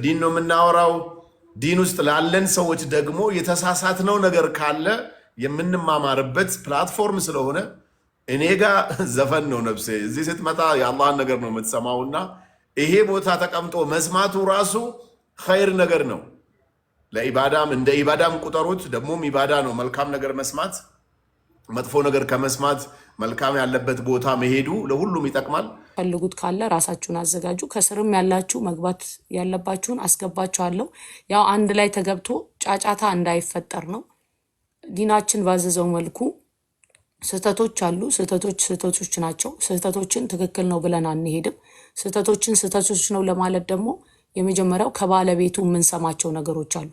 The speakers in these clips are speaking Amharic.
ዲን ነው የምናወራው። ዲን ውስጥ ላለን ሰዎች ደግሞ የተሳሳትነው ነገር ካለ የምንማማርበት ፕላትፎርም ስለሆነ እኔ ጋር ዘፈን ነው ነፍሴ። እዚህ ስትመጣ የአላህን ነገር ነው የምትሰማውና ይሄ ቦታ ተቀምጦ መስማቱ ራሱ ኸይር ነገር ነው። ለኢባዳም እንደ ኢባዳም ቁጠሩት። ደግሞም ኢባዳ ነው መልካም ነገር መስማት። መጥፎ ነገር ከመስማት መልካም ያለበት ቦታ መሄዱ ለሁሉም ይጠቅማል። ፈልጉት ካለ ራሳችሁን አዘጋጁ። ከስርም ያላችሁ መግባት ያለባችሁን አስገባችኋለሁ። ያው አንድ ላይ ተገብቶ ጫጫታ እንዳይፈጠር ነው። ዲናችን ባዘዘው መልኩ ስህተቶች አሉ። ስህተቶች ናቸው። ስህተቶችን ትክክል ነው ብለን አንሄድም። ስህተቶች ነው ለማለት ደግሞ የመጀመሪያው ከባለቤቱ የምንሰማቸው ነገሮች አሉ።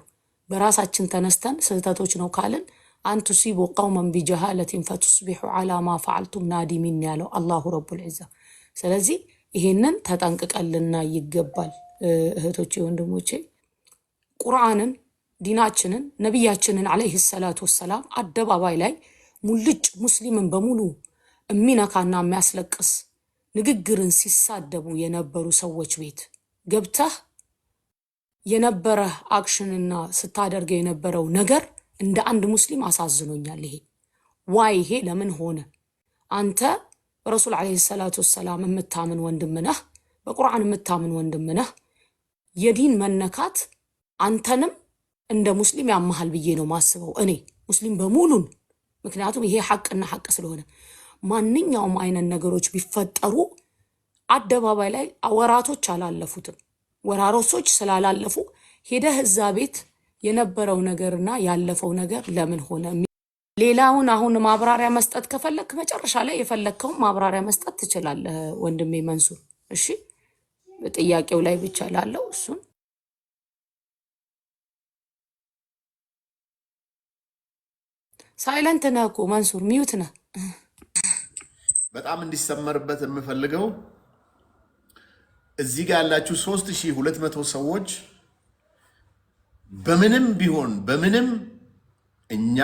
በራሳችን ተነስተን ስህተቶች ነው ካልን አንቱ ሲቡ ቀውመን ቢጀሃለቲን ፈቱስቢሑ ዐላ ማ ፈዐልቱም ናዲሚን ያለው አላሁ ረቡል ዒዛ። ስለዚህ ይሄንን ተጠንቅቀልና ይገባል። እህቶቼ ወንድሞቼ፣ ቁርአንን፣ ዲናችንን፣ ነቢያችንን ዐለይሂ ሰላቱ ወሰላም አደባባይ ላይ ሙልጭ ሙስሊምን በሙሉ የሚነካና የሚያስለቅስ ንግግርን ሲሳደቡ የነበሩ ሰዎች ቤት ገብተህ የነበረ አክሽንና ስታደርገው የነበረው ነገር እንደ አንድ ሙስሊም አሳዝኖኛል። ይሄ ለምን ሆነ? አንተ ረሱል ዐለይሂ ሰላቱ ወሰላም የምታምን ወንድም ነህ፣ በቁርአን የምታምን ወንድም ነህ። የዲን መነካት አንተንም እንደ ሙስሊም ያመሃል ብዬ ነው ማስበው እኔ ሙስሊም በሙሉን። ምክንያቱም ይሄ ሐቅና ሐቅ ስለሆነ ማንኛውም አይነት ነገሮች ቢፈጠሩ አደባባይ ላይ ወራቶች አላለፉትም። ወራሮሶች ስላላለፉ ሄደህ እዛ ቤት የነበረው ነገርና ያለፈው ነገር ለምን ሆነ? ሌላውን አሁን ማብራሪያ መስጠት ከፈለክ መጨረሻ ላይ የፈለከውን ማብራሪያ መስጠት ትችላለህ ወንድሜ መንሱር። እሺ፣ ጥያቄው ላይ ብቻ ላለው እሱን ሳይለንት ነህ እኮ መንሱር፣ ሚዩት ነህ። በጣም እንዲሰመርበት የምፈልገው እዚህ ጋር ያላችሁ 3200 ሰዎች በምንም ቢሆን በምንም እኛ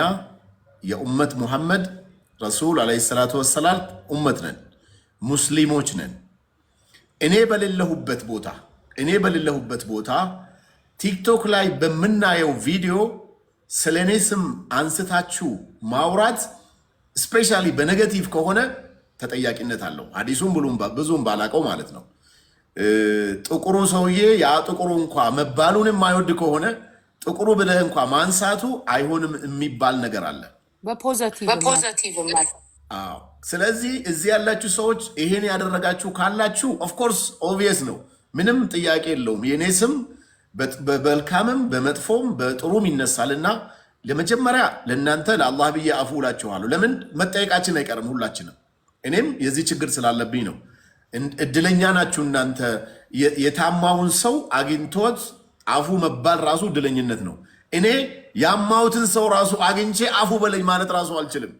የኡመት ሙሐመድ ረሱል ዐለይሂ ሰላቱ ወሰላም ኡመት ነን፣ ሙስሊሞች ነን። እኔ በሌለሁበት ቦታ ቲክቶክ ላይ በምናየው ቪዲዮ ስለኔ ስም አንስታችሁ ማውራት ስፔሻሊ በኔጌቲቭ ከሆነ ተጠያቂነት አለው። ሐዲሱን ብዙም ባላቀው ማለት ነው። ጥቁሩ ሰውዬ ያ ጥቁሩ እንኳ መባሉን የማይወድ ከሆነ ጥቁሩ ብለህ እንኳ ማንሳቱ አይሆንም የሚባል ነገር አለ በፖዚቲቭ ማለት። ስለዚህ እዚህ ያላችሁ ሰዎች ይሄን ያደረጋችሁ ካላችሁ ኦፍኮርስ ኦብቪየስ ነው፣ ምንም ጥያቄ የለውም። የኔ ስም በመልካምም በመጥፎም በጥሩም ይነሳልና ለመጀመሪያ ለእናንተ ለአላህ ብዬ አፉ እላችኋለሁ። ለምን መጠየቃችን አይቀርም ሁላችንም። እኔም የዚህ ችግር ስላለብኝ ነው። እድለኛ ናችሁ እናንተ። የታማውን ሰው አግኝቶት አፉ መባል ራሱ እድለኝነት ነው። እኔ ያማውትን ሰው ራሱ አግኝቼ አፉ በለኝ ማለት ራሱ አልችልም።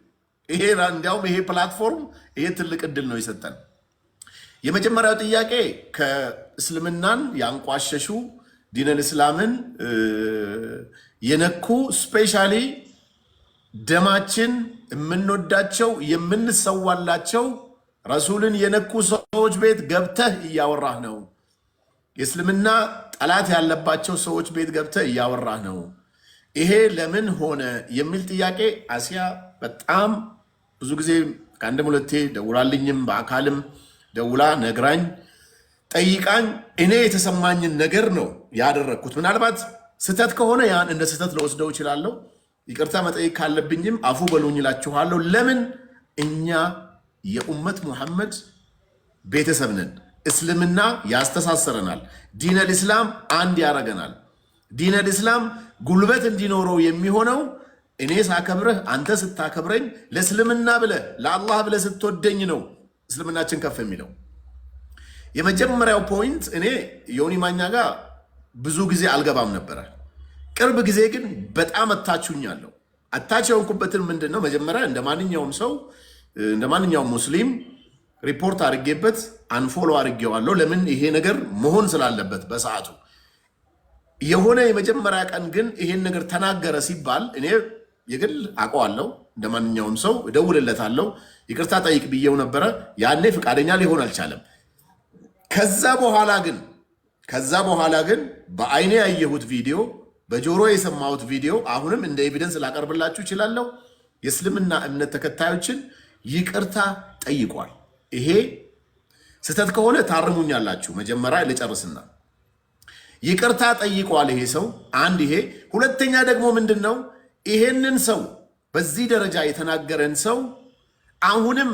እንዲያውም ይሄ ፕላትፎርም ይሄ ትልቅ እድል ነው የሰጠን። የመጀመሪያው ጥያቄ ከእስልምናን ያንቋሸሹ ዲነል እስላምን የነኩ ስፔሻሊ ደማችን የምንወዳቸው የምንሰዋላቸው ረሱልን የነኩ ሰዎች ቤት ገብተህ እያወራህ ነው። የእስልምና ጠላት ያለባቸው ሰዎች ቤት ገብተህ እያወራህ ነው። ይሄ ለምን ሆነ የሚል ጥያቄ አሲያ በጣም ብዙ ጊዜ ከአንድም ሁለቴ ደውላልኝም በአካልም ደውላ ነግራኝ ጠይቃኝ እኔ የተሰማኝን ነገር ነው ያደረግኩት። ምናልባት ስህተት ከሆነ ያን እንደ ስህተት ለወስደው እችላለሁ። ይቅርታ መጠየቅ ካለብኝም አፉ በሉኝ እላችኋለሁ። ለምን እኛ የኡመት ሙሐመድ ቤተሰብ ነን። እስልምና ያስተሳሰረናል። ዲነል ኢስላም አንድ ያረገናል። ዲነል ኢስላም ጉልበት እንዲኖረው የሚሆነው እኔ ሳከብረህ አንተ ስታከብረኝ፣ ለእስልምና ብለህ ለአላህ ብለህ ስትወደኝ ነው እስልምናችን ከፍ የሚለው። የመጀመሪያው ፖይንት እኔ ዮኒ ማኛ ጋር ብዙ ጊዜ አልገባም ነበረ። ቅርብ ጊዜ ግን በጣም አታችሁኛለሁ። አታች የሆንኩበትን ምንድን ነው? መጀመሪያ እንደ ማንኛውም ሰው እንደ ማንኛውም ሙስሊም ሪፖርት አድርጌበት አንፎሎ አድርጌዋለሁ። ለምን? ይሄ ነገር መሆን ስላለበት በሰዓቱ። የሆነ የመጀመሪያ ቀን ግን ይሄን ነገር ተናገረ ሲባል እኔ የግል አውቀዋለሁ፣ እንደ ማንኛውም ሰው እደውልለታለሁ፣ ይቅርታ ጠይቅ ብዬው ነበረ። ያኔ ፍቃደኛ ሊሆን አልቻለም። ከዛ በኋላ ግን ከዛ በኋላ ግን በአይኔ ያየሁት ቪዲዮ በጆሮ የሰማሁት ቪዲዮ አሁንም እንደ ኤቪደንስ ላቀርብላችሁ እችላለሁ። የእስልምና እምነት ተከታዮችን ይቅርታ ጠይቋል። ይሄ ስህተት ከሆነ ታርሙኛላችሁ። መጀመሪያ ልጨርስና ይቅርታ ጠይቋል ይሄ ሰው አንድ። ይሄ ሁለተኛ ደግሞ ምንድን ነው ይሄንን ሰው በዚህ ደረጃ የተናገረን ሰው አሁንም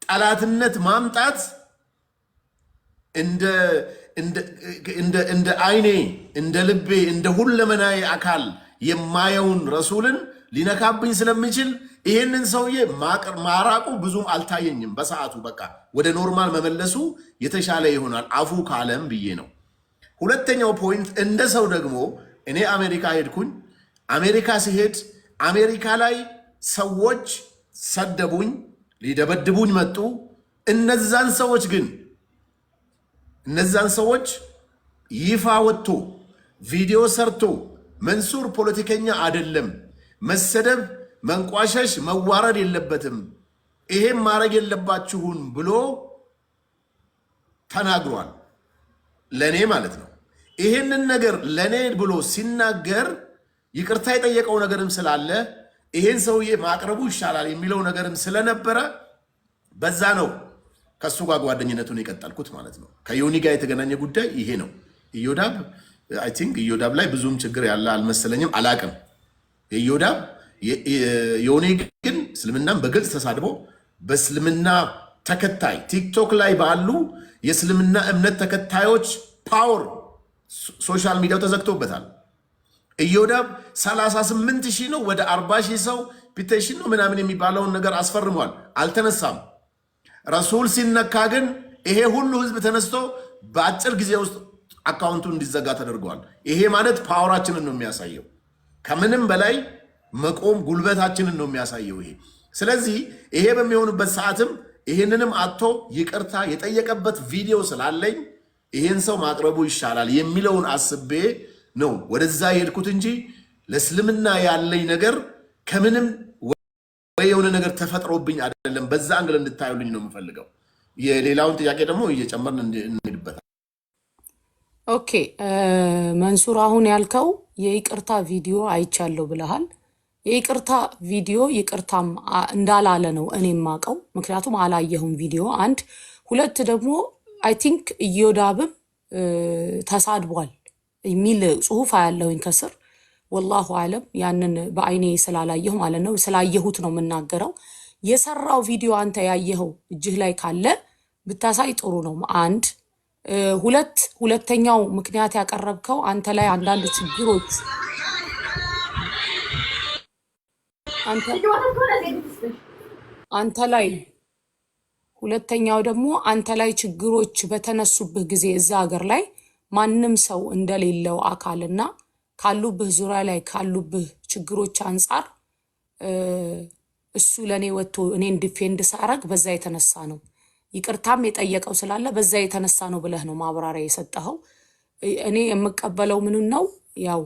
ጠላትነት ማምጣት እንደ አይኔ እንደ ልቤ እንደ ሁለመናዬ አካል የማየውን ረሱልን ሊነካብኝ ስለሚችል ይሄንን ሰውዬ ማራቁ ብዙም አልታየኝም። በሰዓቱ በቃ ወደ ኖርማል መመለሱ የተሻለ ይሆናል አፉ ካለም ብዬ ነው። ሁለተኛው ፖይንት እንደ ሰው ደግሞ እኔ አሜሪካ ሄድኩኝ። አሜሪካ ሲሄድ አሜሪካ ላይ ሰዎች ሰደቡኝ፣ ሊደበድቡኝ መጡ። እነዛን ሰዎች ይፋ ወጥቶ ቪዲዮ ሰርቶ መንሱር ፖለቲከኛ አይደለም፣ መሰደብ፣ መንቋሸሽ፣ መዋረድ የለበትም፣ ይሄም ማድረግ የለባችሁን ብሎ ተናግሯል። ለኔ ማለት ነው። ይሄንን ነገር ለኔ ብሎ ሲናገር ይቅርታ የጠየቀው ነገርም ስላለ ይሄን ሰውዬ ማቅረቡ ይሻላል የሚለው ነገርም ስለነበረ በዛ ነው ከሱ ጋር ጓደኝነቱን የቀጠልኩት ማለት ነው። ከዮኒ ጋር የተገናኘ ጉዳይ ይሄ ነው። ኢዮዳብ አይ ቲንክ ኢዮዳብ ላይ ብዙም ችግር ያለ አልመሰለኝም፣ አላቅም። ኢዮዳብ ዮኒ ግን እስልምናን በግልጽ ተሳድቦ በእስልምና ተከታይ ቲክቶክ ላይ ባሉ የእስልምና እምነት ተከታዮች ፓወር ሶሻል ሚዲያው ተዘግቶበታል። ኢዮዳብ 38,000 ነው ወደ 40,000 ሰው ፒቴሽን ነው ምናምን የሚባለውን ነገር አስፈርሟል፣ አልተነሳም። ረሱል ሲነካ ግን ይሄ ሁሉ ህዝብ ተነስቶ በአጭር ጊዜ ውስጥ አካውንቱ እንዲዘጋ ተደርገዋል። ይሄ ማለት ፓወራችንን ነው የሚያሳየው። ከምንም በላይ መቆም ጉልበታችንን ነው የሚያሳየው ይሄ። ስለዚህ ይሄ በሚሆንበት ሰዓትም ይሄንንም አጥቶ ይቅርታ የጠየቀበት ቪዲዮ ስላለኝ ይሄን ሰው ማቅረቡ ይሻላል የሚለውን አስቤ ነው ወደዛ የሄድኩት እንጂ ለእስልምና ያለኝ ነገር ከምንም ወይ የሆነ ነገር ተፈጥሮብኝ አይደለም። በዛ አንግል እንድታዩልኝ ነው የምፈልገው። የሌላውን ጥያቄ ደግሞ እየጨመርን እንሄድበታል። ኦኬ መንሱር፣ አሁን ያልከው የይቅርታ ቪዲዮ አይቻለሁ ብለሃል። የይቅርታ ቪዲዮ ይቅርታም እንዳላለ ነው እኔ የማውቀው፣ ምክንያቱም አላየሁም ቪዲዮ። አንድ ሁለት ደግሞ አይ ቲንክ ኢዮዳብም ተሳድቧል የሚል ጽሁፍ አያለሁኝ ከስር። ወላሁ አለም ያንን በአይኔ ስላላየሁ ማለት ነው፣ ስላየሁት ነው የምናገረው። የሰራው ቪዲዮ አንተ ያየኸው እጅህ ላይ ካለ ብታሳይ ጥሩ ነው። አንድ ሁለተኛው ምክንያት ያቀረብከው አንተ ላይ አንዳንድ ችግሮች አንተ ላይ ሁለተኛው ደግሞ አንተ ላይ ችግሮች በተነሱብህ ጊዜ እዛ ሀገር ላይ ማንም ሰው እንደሌለው አካልና ካሉብህ ዙሪያ ላይ ካሉብህ ችግሮች አንጻር እሱ ለኔ ወጥቶ እኔን ዲፌንድ ሳረግ በዛ የተነሳ ነው። ይቅርታም የጠየቀው ስላለ በዛ የተነሳ ነው ብለህ ነው ማብራሪያ የሰጠኸው። እኔ የምቀበለው ምን ነው ያው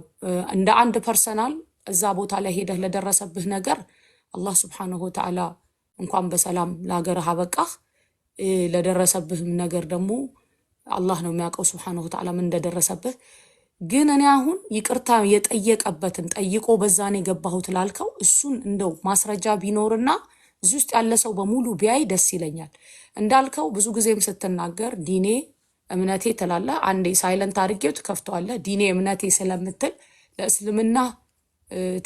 እንደ አንድ ፐርሰናል እዛ ቦታ ላይ ሄደህ ለደረሰብህ ነገር አላህ ሱብሓነሁ ወተዓላ እንኳን በሰላም ለሀገርህ አበቃህ። ለደረሰብህም ነገር ደግሞ አላህ ነው የሚያውቀው ሱብሓነሁ ወተዓላ ምን እንደደረሰብህ። ግን እኔ አሁን ይቅርታ የጠየቀበትን ጠይቆ በዛኔ የገባሁት ላልከው እሱን እንደው ማስረጃ ቢኖርና እዚህ ውስጥ ያለ ሰው በሙሉ ቢያይ ደስ ይለኛል። እንዳልከው ብዙ ጊዜም ስትናገር ዲኔ እምነቴ ትላለህ፣ አንዴ ሳይለንት አድርጌው ትከፍተዋለህ። ዲኔ እምነቴ ስለምትል ለእስልምና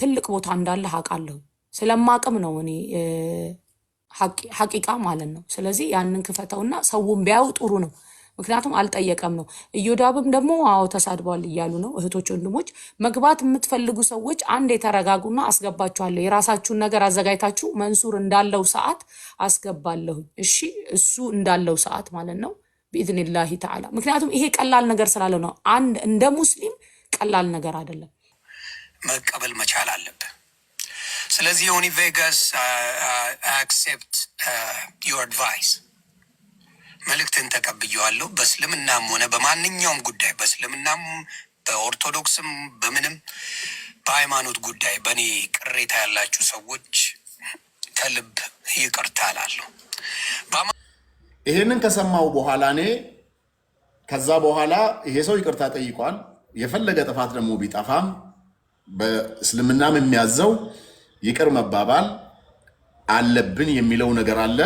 ትልቅ ቦታ እንዳለህ አውቃለሁ። ስለማቅም ነው እኔ ሐቂቃ ማለት ነው። ስለዚህ ያንን ክፈተውና ሰውን ቢያዩ ጥሩ ነው። ምክንያቱም አልጠየቀም ነው። ኢዮዳብም ደግሞ አዎ ተሳድቧል እያሉ ነው። እህቶች ወንድሞች፣ መግባት የምትፈልጉ ሰዎች አንድ የተረጋጉና አስገባችኋለሁ። የራሳችሁን ነገር አዘጋጅታችሁ መንሱር እንዳለው ሰዓት አስገባለሁ። እሺ፣ እሱ እንዳለው ሰዓት ማለት ነው ቢኢዝኒላሂ ተዓላ። ምክንያቱም ይሄ ቀላል ነገር ስላለ ነው። አንድ እንደ ሙስሊም ቀላል ነገር አይደለም፣ መቀበል መቻል አለብህ። ስለዚህ ዮኒ ቬጋስ አክሴፕት ዩር አድቫይስ፣ መልእክትን ተቀብየዋለሁ። በእስልምናም ሆነ በማንኛውም ጉዳይ፣ በእስልምናም በኦርቶዶክስም በምንም በሃይማኖት ጉዳይ በእኔ ቅሬታ ያላችሁ ሰዎች ከልብ ይቅርታ እላለሁ። ይሄንን ከሰማው በኋላ እኔ ከዛ በኋላ ይሄ ሰው ይቅርታ ጠይቋል። የፈለገ ጥፋት ደግሞ ቢጠፋም በእስልምናም የሚያዘው ይቅር መባባል አለብን የሚለው ነገር አለ።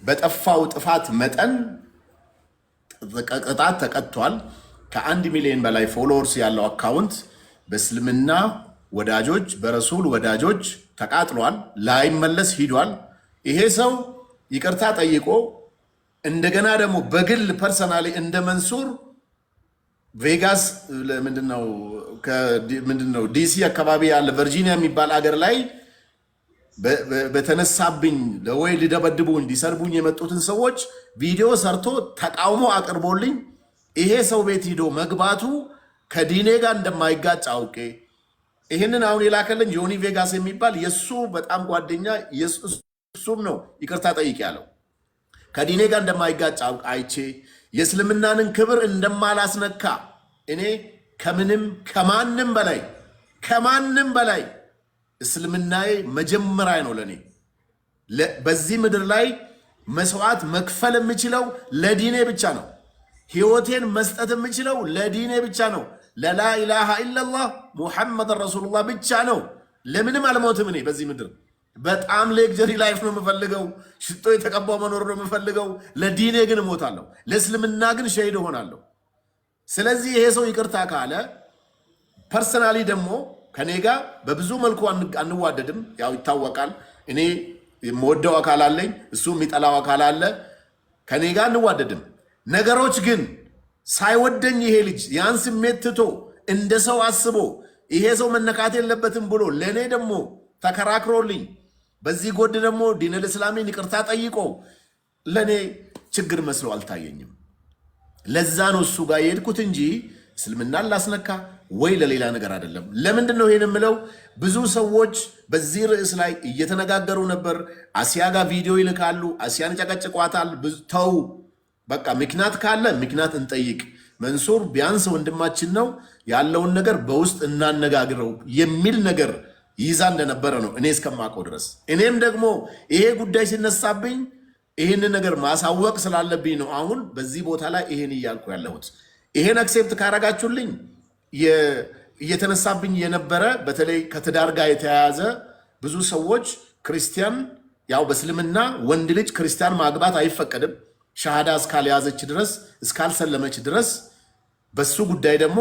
በጠፋው ጥፋት መጠን ቅጣት ተቀጥቷል። ከ1 ሚሊዮን በላይ ፎሎወርስ ያለው አካውንት በእስልምና ወዳጆች በረሱል ወዳጆች ተቃጥሏል፣ ላይመለስ ሂዷል። ይሄ ሰው ይቅርታ ጠይቆ እንደገና ደግሞ በግል ፐርሰናሊ እንደ መንሱር ቬጋስ ምንድነው ዲሲ አካባቢ ያለ ቨርጂኒያ የሚባል አገር ላይ በተነሳብኝ ለወይ ሊደበድቡኝ ሊሰርቡኝ የመጡትን ሰዎች ቪዲዮ ሰርቶ ተቃውሞ አቅርቦልኝ ይሄ ሰው ቤት ሂዶ መግባቱ ከዲኔ ጋር እንደማይጋጭ አውቄ ይህንን አሁን የላከልን ዮኒ ቬጋስ የሚባል የሱ በጣም ጓደኛ እሱም ነው ይቅርታ ጠይቅ ያለው ከዲኔ ጋር እንደማይጋጭ አይቼ የእስልምናንን ክብር እንደማላስነካ እኔ ከምንም ከማንም በላይ እስልምናዬ መጀመሪያ ነው ለኔ። በዚህ ምድር ላይ መስዋዕት መክፈል የምችለው ለዲኔ ብቻ ነው። ህይወቴን መስጠት የምችለው ለዲኔ ብቻ ነው። ለላኢላሃ ኢላላህ ሙሐመድ ረሱሉላህ ብቻ ነው። ለምንም አልሞትም። እኔ በዚህ ምድር በጣም ሌክጀሪ ላይፍ ነው የምፈልገው። ሽቶ የተቀባው መኖር ነው የምፈልገው። ለዲኔ ግን እሞታለሁ። ለእስልምና ግን ሸሂድ እሆናለሁ። ስለዚህ ይሄ ሰው ይቅርታ ካለ ፐርሰናሊ ደግሞ ከኔ ጋር በብዙ መልኩ አንዋደድም። ያው ይታወቃል። እኔ የምወደው አካል አለኝ፣ እሱ የሚጠላው አካል አለ። ከኔ ጋር አንዋደድም። ነገሮች ግን ሳይወደኝ ይሄ ልጅ ያን ስሜት ትቶ እንደ ሰው አስቦ ይሄ ሰው መነካት የለበትም ብሎ ለእኔ ደግሞ ተከራክሮልኝ በዚህ ጎድ ደግሞ ዲነል እስላሜን ይቅርታ ጠይቆ ለእኔ ችግር መስሎ አልታየኝም። ለዛ ነው እሱ ጋር የሄድኩት እንጂ እስልምናን ላስነካ ወይ ለሌላ ነገር አይደለም። ለምንድን ነው ይሄን የምለው? ብዙ ሰዎች በዚህ ርዕስ ላይ እየተነጋገሩ ነበር። አሲያ ጋር ቪዲዮ ይልካሉ፣ አሲያን ጨቀጭቋታል። ተው በቃ ምክንያት ካለ ምክንያት እንጠይቅ። መንሱር ቢያንስ ወንድማችን ነው፣ ያለውን ነገር በውስጥ እናነጋግረው የሚል ነገር ይዛ እንደነበረ ነው እኔ እስከማውቀው ድረስ። እኔም ደግሞ ይሄ ጉዳይ ሲነሳብኝ ይህንን ነገር ማሳወቅ ስላለብኝ ነው አሁን በዚህ ቦታ ላይ ይሄን እያልኩ ያለሁት። ይሄን አክሴፕት ካረጋችሁልኝ እየተነሳብኝ የነበረ በተለይ ከትዳር ጋር የተያያዘ ብዙ ሰዎች ክርስቲያን ያው በእስልምና ወንድ ልጅ ክርስቲያን ማግባት አይፈቀድም ሻሃዳ እስካልያዘች ድረስ እስካልሰለመች ድረስ። በሱ ጉዳይ ደግሞ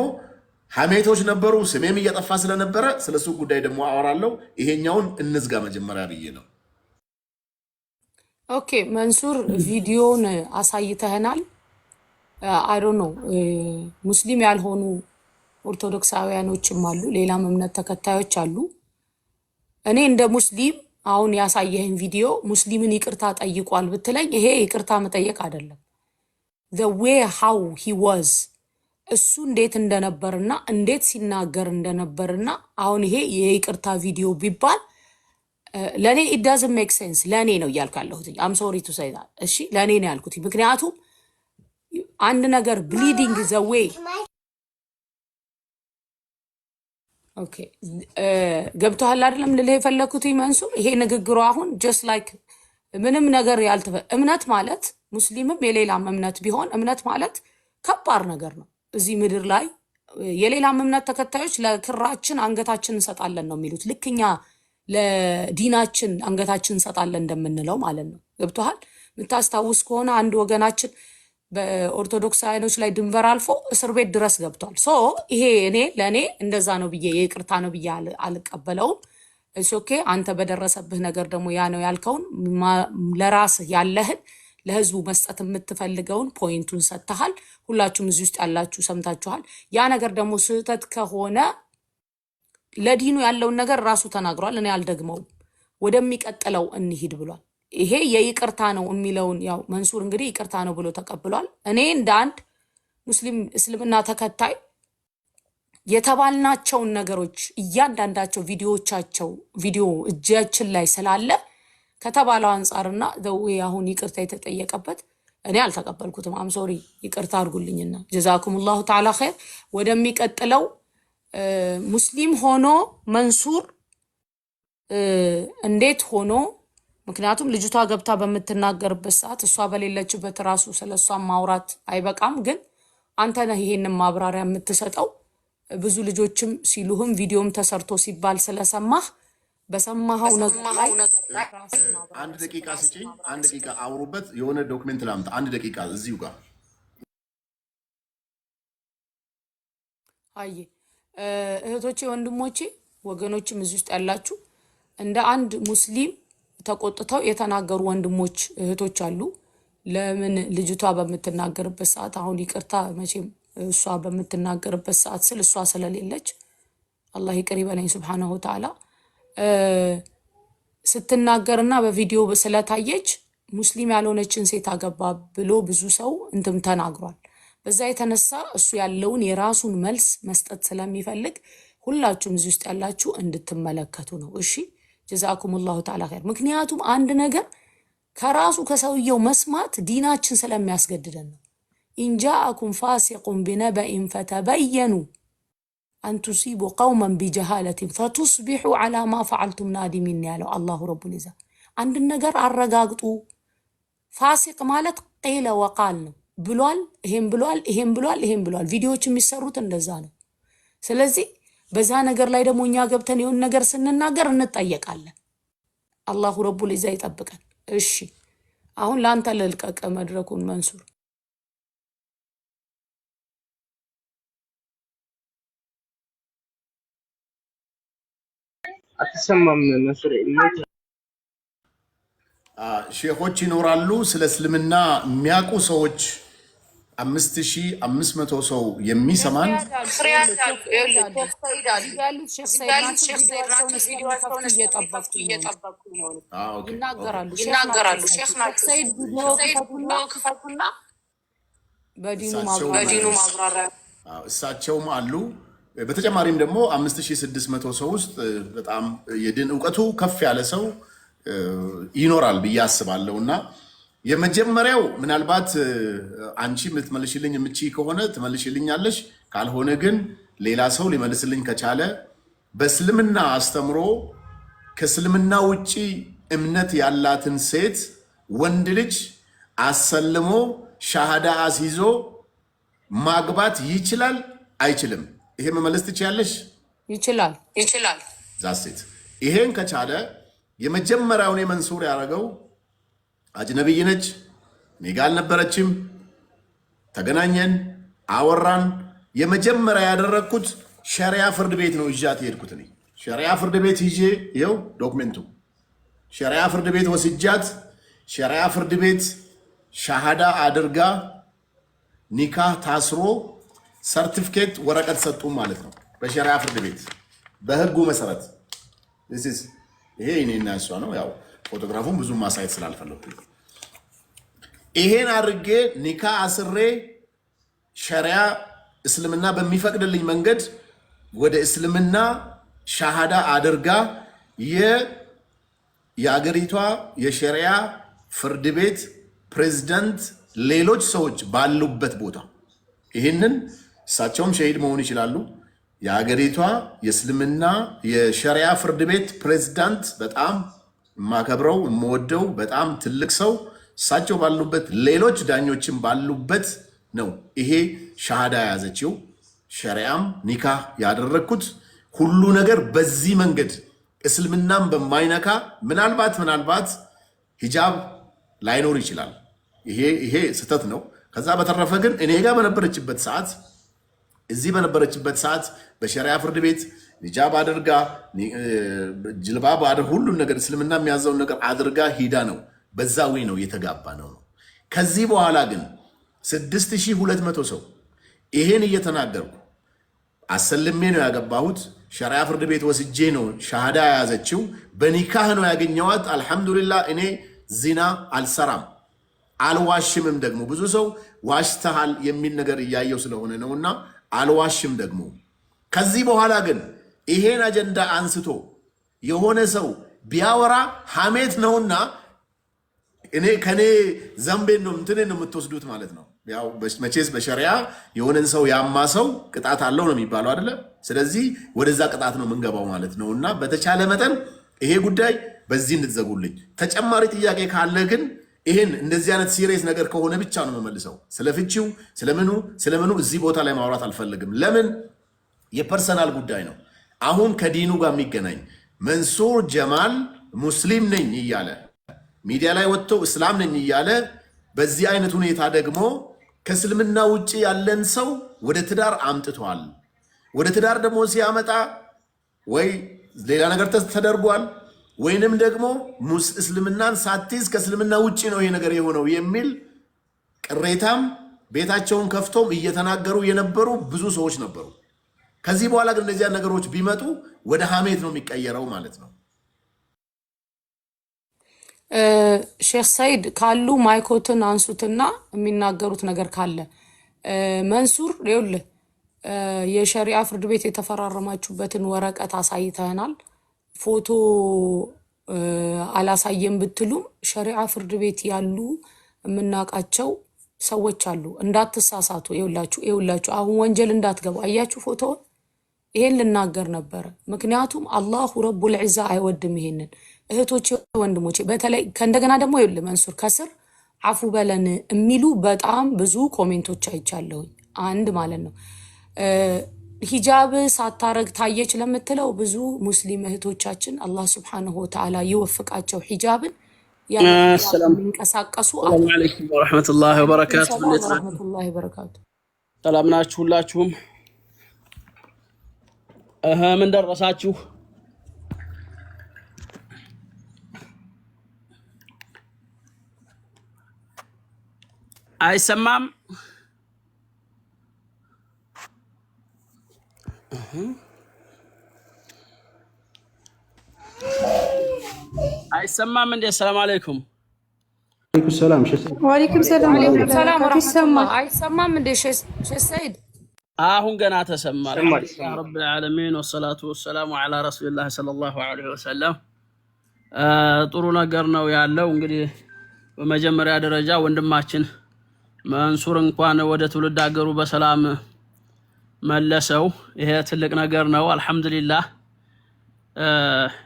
ሐሜቶች ነበሩ፣ ስሜም እየጠፋ ስለነበረ ስለሱ ጉዳይ ደግሞ አወራለሁ። ይሄኛውን እንዝጋ መጀመሪያ ብዬ ነው። ኦኬ መንሱር ቪዲዮን አሳይተህናል። አይ ዶንት ኖ ሙስሊም ያልሆኑ ኦርቶዶክሳውያኖችም አሉ፣ ሌላም እምነት ተከታዮች አሉ። እኔ እንደ ሙስሊም አሁን ያሳየህን ቪዲዮ ሙስሊምን ይቅርታ ጠይቋል ብትለኝ ይሄ ይቅርታ መጠየቅ አይደለም። the way how he was እሱ እንዴት እንደነበርና እንዴት ሲናገር እንደነበርና አሁን ይሄ የይቅርታ ቪዲዮ ቢባል ለኔ it doesn't make sense። ለኔ ነው እያልኩ ያለሁት። I'm sorry to say that። እሺ ለኔ ነው ያልኩት። ምክንያቱም አንድ ነገር ብሊዲንግ ዘ ዌይ ኦኬ ገብቶሃል አይደለም ልልህ የፈለኩት መንሱር። ይሄ ንግግሩ አሁን just like ምንም ነገር እምነት ማለት ሙስሊምም የሌላም እምነት ቢሆን እምነት ማለት ከባድ ነገር ነው። እዚህ ምድር ላይ የሌላም እምነት ተከታዮች ለክራችን አንገታችን እንሰጣለን ነው የሚሉት። ልክኛ ለዲናችን አንገታችን እንሰጣለን እንደምንለው ማለት ነው። ገብቶሃል? የምታስታውስ ከሆነ አንድ ወገናችን በኦርቶዶክሳውያኖች ላይ ድንበር አልፎ እስር ቤት ድረስ ገብቷል። ሶ ይሄ እኔ ለእኔ እንደዛ ነው ብዬ የይቅርታ ነው ብዬ አልቀበለውም። ኦኬ አንተ በደረሰብህ ነገር ደግሞ ያ ነው ያልከውን ለራስህ ያለህን ለህዝቡ መስጠት የምትፈልገውን ፖይንቱን ሰጥተሃል። ሁላችሁም እዚህ ውስጥ ያላችሁ ሰምታችኋል። ያ ነገር ደግሞ ስህተት ከሆነ ለዲኑ ያለውን ነገር ራሱ ተናግሯል። እኔ አልደግመውም። ወደሚቀጥለው እንሂድ ብሏል። ይሄ የይቅርታ ነው የሚለውን ያው መንሱር እንግዲህ ይቅርታ ነው ብሎ ተቀብሏል። እኔ እንደ አንድ ሙስሊም እስልምና ተከታይ የተባልናቸውን ነገሮች እያንዳንዳቸው ቪዲዮ እጃችን ላይ ስላለ ከተባለው አንጻርና ዘዌ አሁን ይቅርታ የተጠየቀበት እኔ አልተቀበልኩትም። አም ሶሪ ይቅርታ አድርጉልኝና ጀዛኩሙላሁ ተዓላ ኸይር። ወደሚቀጥለው ሙስሊም ሆኖ መንሱር እንዴት ሆኖ ምክንያቱም ልጅቷ ገብታ በምትናገርበት ሰዓት እሷ በሌለችበት ራሱ ስለሷ ማውራት አይበቃም። ግን አንተ ነህ ይሄንን ማብራሪያ የምትሰጠው። ብዙ ልጆችም ሲሉህም ቪዲዮም ተሰርቶ ሲባል ስለሰማህ በሰማኸው ነገር ላይ አንድ ደቂቃ ስጪኝ። አንድ ደቂቃ አውሩበት። የሆነ ዶክመንት ላምጣ። አንድ ደቂቃ እዚሁ ጋር አይ እህቶቼ፣ ወንድሞቼ፣ ወገኖችም እዚህ ውስጥ ያላችሁ እንደ አንድ ሙስሊም ተቆጥተው የተናገሩ ወንድሞች እህቶች አሉ። ለምን ልጅቷ በምትናገርበት ሰዓት አሁን ይቅርታ መቼም እሷ በምትናገርበት ሰዓት ስል እሷ ስለሌለች አላህ ይቅር ይበለኝ ሱብሓነሁ ወተዓላ ስትናገርና በቪዲዮ ስለታየች ሙስሊም ያልሆነችን ሴት አገባ ብሎ ብዙ ሰው እንትም ተናግሯል። በዛ የተነሳ እሱ ያለውን የራሱን መልስ መስጠት ስለሚፈልግ ሁላችሁም እዚህ ውስጥ ያላችሁ እንድትመለከቱ ነው። እሺ ጀዛኩሙላሁ ተዓላ ኸይር። ምክንያቱም አንድ ነገር ከራሱ ከሰውየው መስማት ዲናችን ስለሚያስገድደን ነው። ኢንጃአኩም ፋሲቁን ቢነበኢን ፈተበየኑ አን ቱሲቡ ቀውመን ቢጀሃለትን ፈቱስቢሑ ዐላ ማ ፈዐልቱም ናዲሚን ያለው አላሁ ረቡል ዒዛ። አንድን ነገር አረጋግጡ። ፋሲቅ ማለት ቂለ ወቃል ነው። ብሏል፣ ይሄን ብሏል፣ ይሄን ብሏል፣ ይሄን ብሏል። ቪዲዮዎች የሚሰሩት እንደዛ ነው። ስለዚህ በዛ ነገር ላይ ደግሞ እኛ ገብተን የሆነ ነገር ስንናገር እንጠየቃለን። አላሁ ረቡል ዒዛ ይጠብቀን። እሺ አሁን ለአንተ ልልቀቅ መድረኩን መንሱር። አትሰማም መንሱር? ሼኾች ይኖራሉ ስለ እስልምና የሚያውቁ ሰዎች 5500 ሰው የሚሰማን እሳቸውም አሉ። በተጨማሪም ደግሞ 5600 ሰው ውስጥ በጣም የድን እውቀቱ ከፍ ያለ ሰው ይኖራል ብዬ አስባለሁ። እና የመጀመሪያው ምናልባት አንቺ የምትመልሽልኝ የምችይ ከሆነ ትመልሽልኛለሽ፣ ካልሆነ ግን ሌላ ሰው ሊመልስልኝ ከቻለ በእስልምና አስተምሮ ከእስልምና ውጪ እምነት ያላትን ሴት ወንድ ልጅ አሰልሞ ሻሃዳ አስይዞ ማግባት ይችላል አይችልም? ይሄ መመለስ ትችያለሽ? ይችላል። ዛሴት ይሄን ከቻለ የመጀመሪያውን መንሱር ያደረገው አጅነብይ ነች፣ እኔ ጋ አልነበረችም፣ ተገናኘን፣ አወራን። የመጀመሪያ ያደረግኩት ሸሪያ ፍርድ ቤት ነው ይዣት የሄድኩት። እኔ ሸሪያ ፍርድ ቤት ይዤ ይኸው ዶክሜንቱ ሸሪያ ፍርድ ቤት ወስጃት ሸሪያ ፍርድ ቤት ሻሃዳ አድርጋ ኒካህ ታስሮ ሰርቲፊኬት ወረቀት ሰጡ ማለት ነው። በሸሪያ ፍርድ ቤት በህጉ መሰረት ይሄ እኔና እሷ ነው። ያው ፎቶግራፉን ብዙ ማሳየት ስላልፈለኩኝ ይሄን አድርጌ ኒካ አስሬ ሸሪያ እስልምና በሚፈቅድልኝ መንገድ ወደ እስልምና ሻሃዳ አድርጋ የአገሪቷ የሸሪያ ፍርድ ቤት ፕሬዝዳንት ሌሎች ሰዎች ባሉበት ቦታ ይህንን እሳቸውም ሸሂድ መሆን ይችላሉ። የአገሪቷ የእስልምና የሸሪያ ፍርድ ቤት ፕሬዝዳንት በጣም የማከብረው የምወደው በጣም ትልቅ ሰው እሳቸው ባሉበት ሌሎች ዳኞችም ባሉበት ነው ይሄ ሻሃዳ የያዘችው። ሸሪያም ኒካህ ያደረግኩት ሁሉ ነገር በዚህ መንገድ እስልምናም በማይነካ ምናልባት ሂጃብ ላይኖር ይችላል። ይሄ ስህተት ነው። ከዛ በተረፈ ግን እኔ ጋር በነበረችበት ሰዓት እዚህ በነበረችበት ሰዓት በሸሪያ ፍርድ ቤት ሂጃብ አድርጋ ጅልባብ አድርጋ ሁሉን ነገር እስልምና የሚያዘውን ነገር አድርጋ ሂዳ ነው። በዛ ወይ ነው የተጋባ ነው። ከዚህ በኋላ ግን 6200 ሰው ይሄን እየተናገርኩ አሰልሜ ነው ያገባሁት። ሸሪያ ፍርድ ቤት ወስጄ ነው ሻሃዳ የያዘችው። በኒካህ ነው ያገኘዋት። አልሐምዱሊላህ። እኔ ዚና አልሰራም አልዋሽምም። ደግሞ ብዙ ሰው ዋሽተሃል የሚል ነገር እያየው ስለሆነ ነውና አልዋሽም ደግሞ። ከዚህ በኋላ ግን ይሄን አጀንዳ አንስቶ የሆነ ሰው ቢያወራ ሐሜት ነውና ከኔ ዘንቤን ነው እንትኔን ነው የምትወስዱት ማለት ነው። ያው መቼስ በሸሪያ የሆነን ሰው ያማ ሰው ቅጣት አለው ነው የሚባለው አይደለ? ስለዚህ ወደዛ ቅጣት ነው የምንገባው ማለት ነው። እና በተቻለ መጠን ይሄ ጉዳይ በዚህ እንድትዘጉልኝ። ተጨማሪ ጥያቄ ካለ ግን ይሄን እንደዚህ አይነት ሲሪየስ ነገር ከሆነ ብቻ ነው የምመልሰው። ስለፍቺው ስለምኑ እዚህ ቦታ ላይ ማውራት አልፈልግም። ለምን የፐርሰናል ጉዳይ ነው። አሁን ከዲኑ ጋር የሚገናኝ መንሱር ጀማል ሙስሊም ነኝ እያለ ሚዲያ ላይ ወጥቶ እስላም ነኝ እያለ በዚህ አይነት ሁኔታ ደግሞ ከእስልምና ውጭ ያለን ሰው ወደ ትዳር አምጥቷል። ወደ ትዳር ደግሞ ሲያመጣ ወይ ሌላ ነገር ተደርጓል ወይንም ደግሞ እስልምናን ሳትይዝ ከእስልምና ውጭ ነው ይሄ ነገር የሆነው የሚል ቅሬታም ቤታቸውን ከፍቶም እየተናገሩ የነበሩ ብዙ ሰዎች ነበሩ። ከዚህ በኋላ ግን እነዚያ ነገሮች ቢመጡ ወደ ሐሜት ነው የሚቀየረው ማለት ነው። ሼክ ሰይድ ካሉ ማይኮትን አንሱትና የሚናገሩት ነገር ካለ መንሱር ይኸውልህ የሸሪዓ ፍርድ ቤት የተፈራረማችሁበትን ወረቀት አሳይተናል። ፎቶ አላሳየም ብትሉም ሸሪዓ ፍርድ ቤት ያሉ የምናውቃቸው ሰዎች አሉ። እንዳትሳሳቱ። ይኸውላችሁ አሁን ወንጀል እንዳትገቡ። አያችሁ ፎቶውን። ይሄን ልናገር ነበር፣ ምክንያቱም አላሁ ረቡል ዒዛ አይወድም ይሄንን። እህቶቼ ወንድሞቼ፣ በተለይ ከእንደገና ደግሞ ይኸውልህ መንሱር ከስር አፉ በለን የሚሉ በጣም ብዙ ኮሜንቶች አይቻለሁኝ። አንድ ማለት ነው ሂጃብ ሳታረግ ታየች ለምትለው ብዙ ሙስሊም እህቶቻችን አላህ ሱብሓነሁ ወተዓላ ይወፍቃቸው ሂጃብን የሚንቀሳቀሱ። ሰላም አለይኩም ወራህመቱላሂ ወበረካቱሁ። ሰላም ናችሁ ሁላችሁም? ምን ደረሳችሁ? አይሰማም? አይሰማም እንዴ? ሰላም አለይኩም። ወአለይኩም ሰላም። ወአለይኩም ሰላም ወራህመቱላህ። አይሰማም እንዴ ሼህ ሰይድ? አሁን ገና ተሰማ። አልሐምዱሊላህ ረብል ዓለሚን ወሰላቱ ወሰላሙ ዐላ ረሱሊላህ ሰለላሁ ዐለይሂ ወሰለም። ጥሩ ነገር ነው ያለው። እንግዲህ በመጀመሪያ ደረጃ ወንድማችን መንሱር እንኳን ወደ ትውልድ ሀገሩ በሰላም መለሰው። ይሄ ትልቅ ነገር ነው። አልሐምዱሊላህ።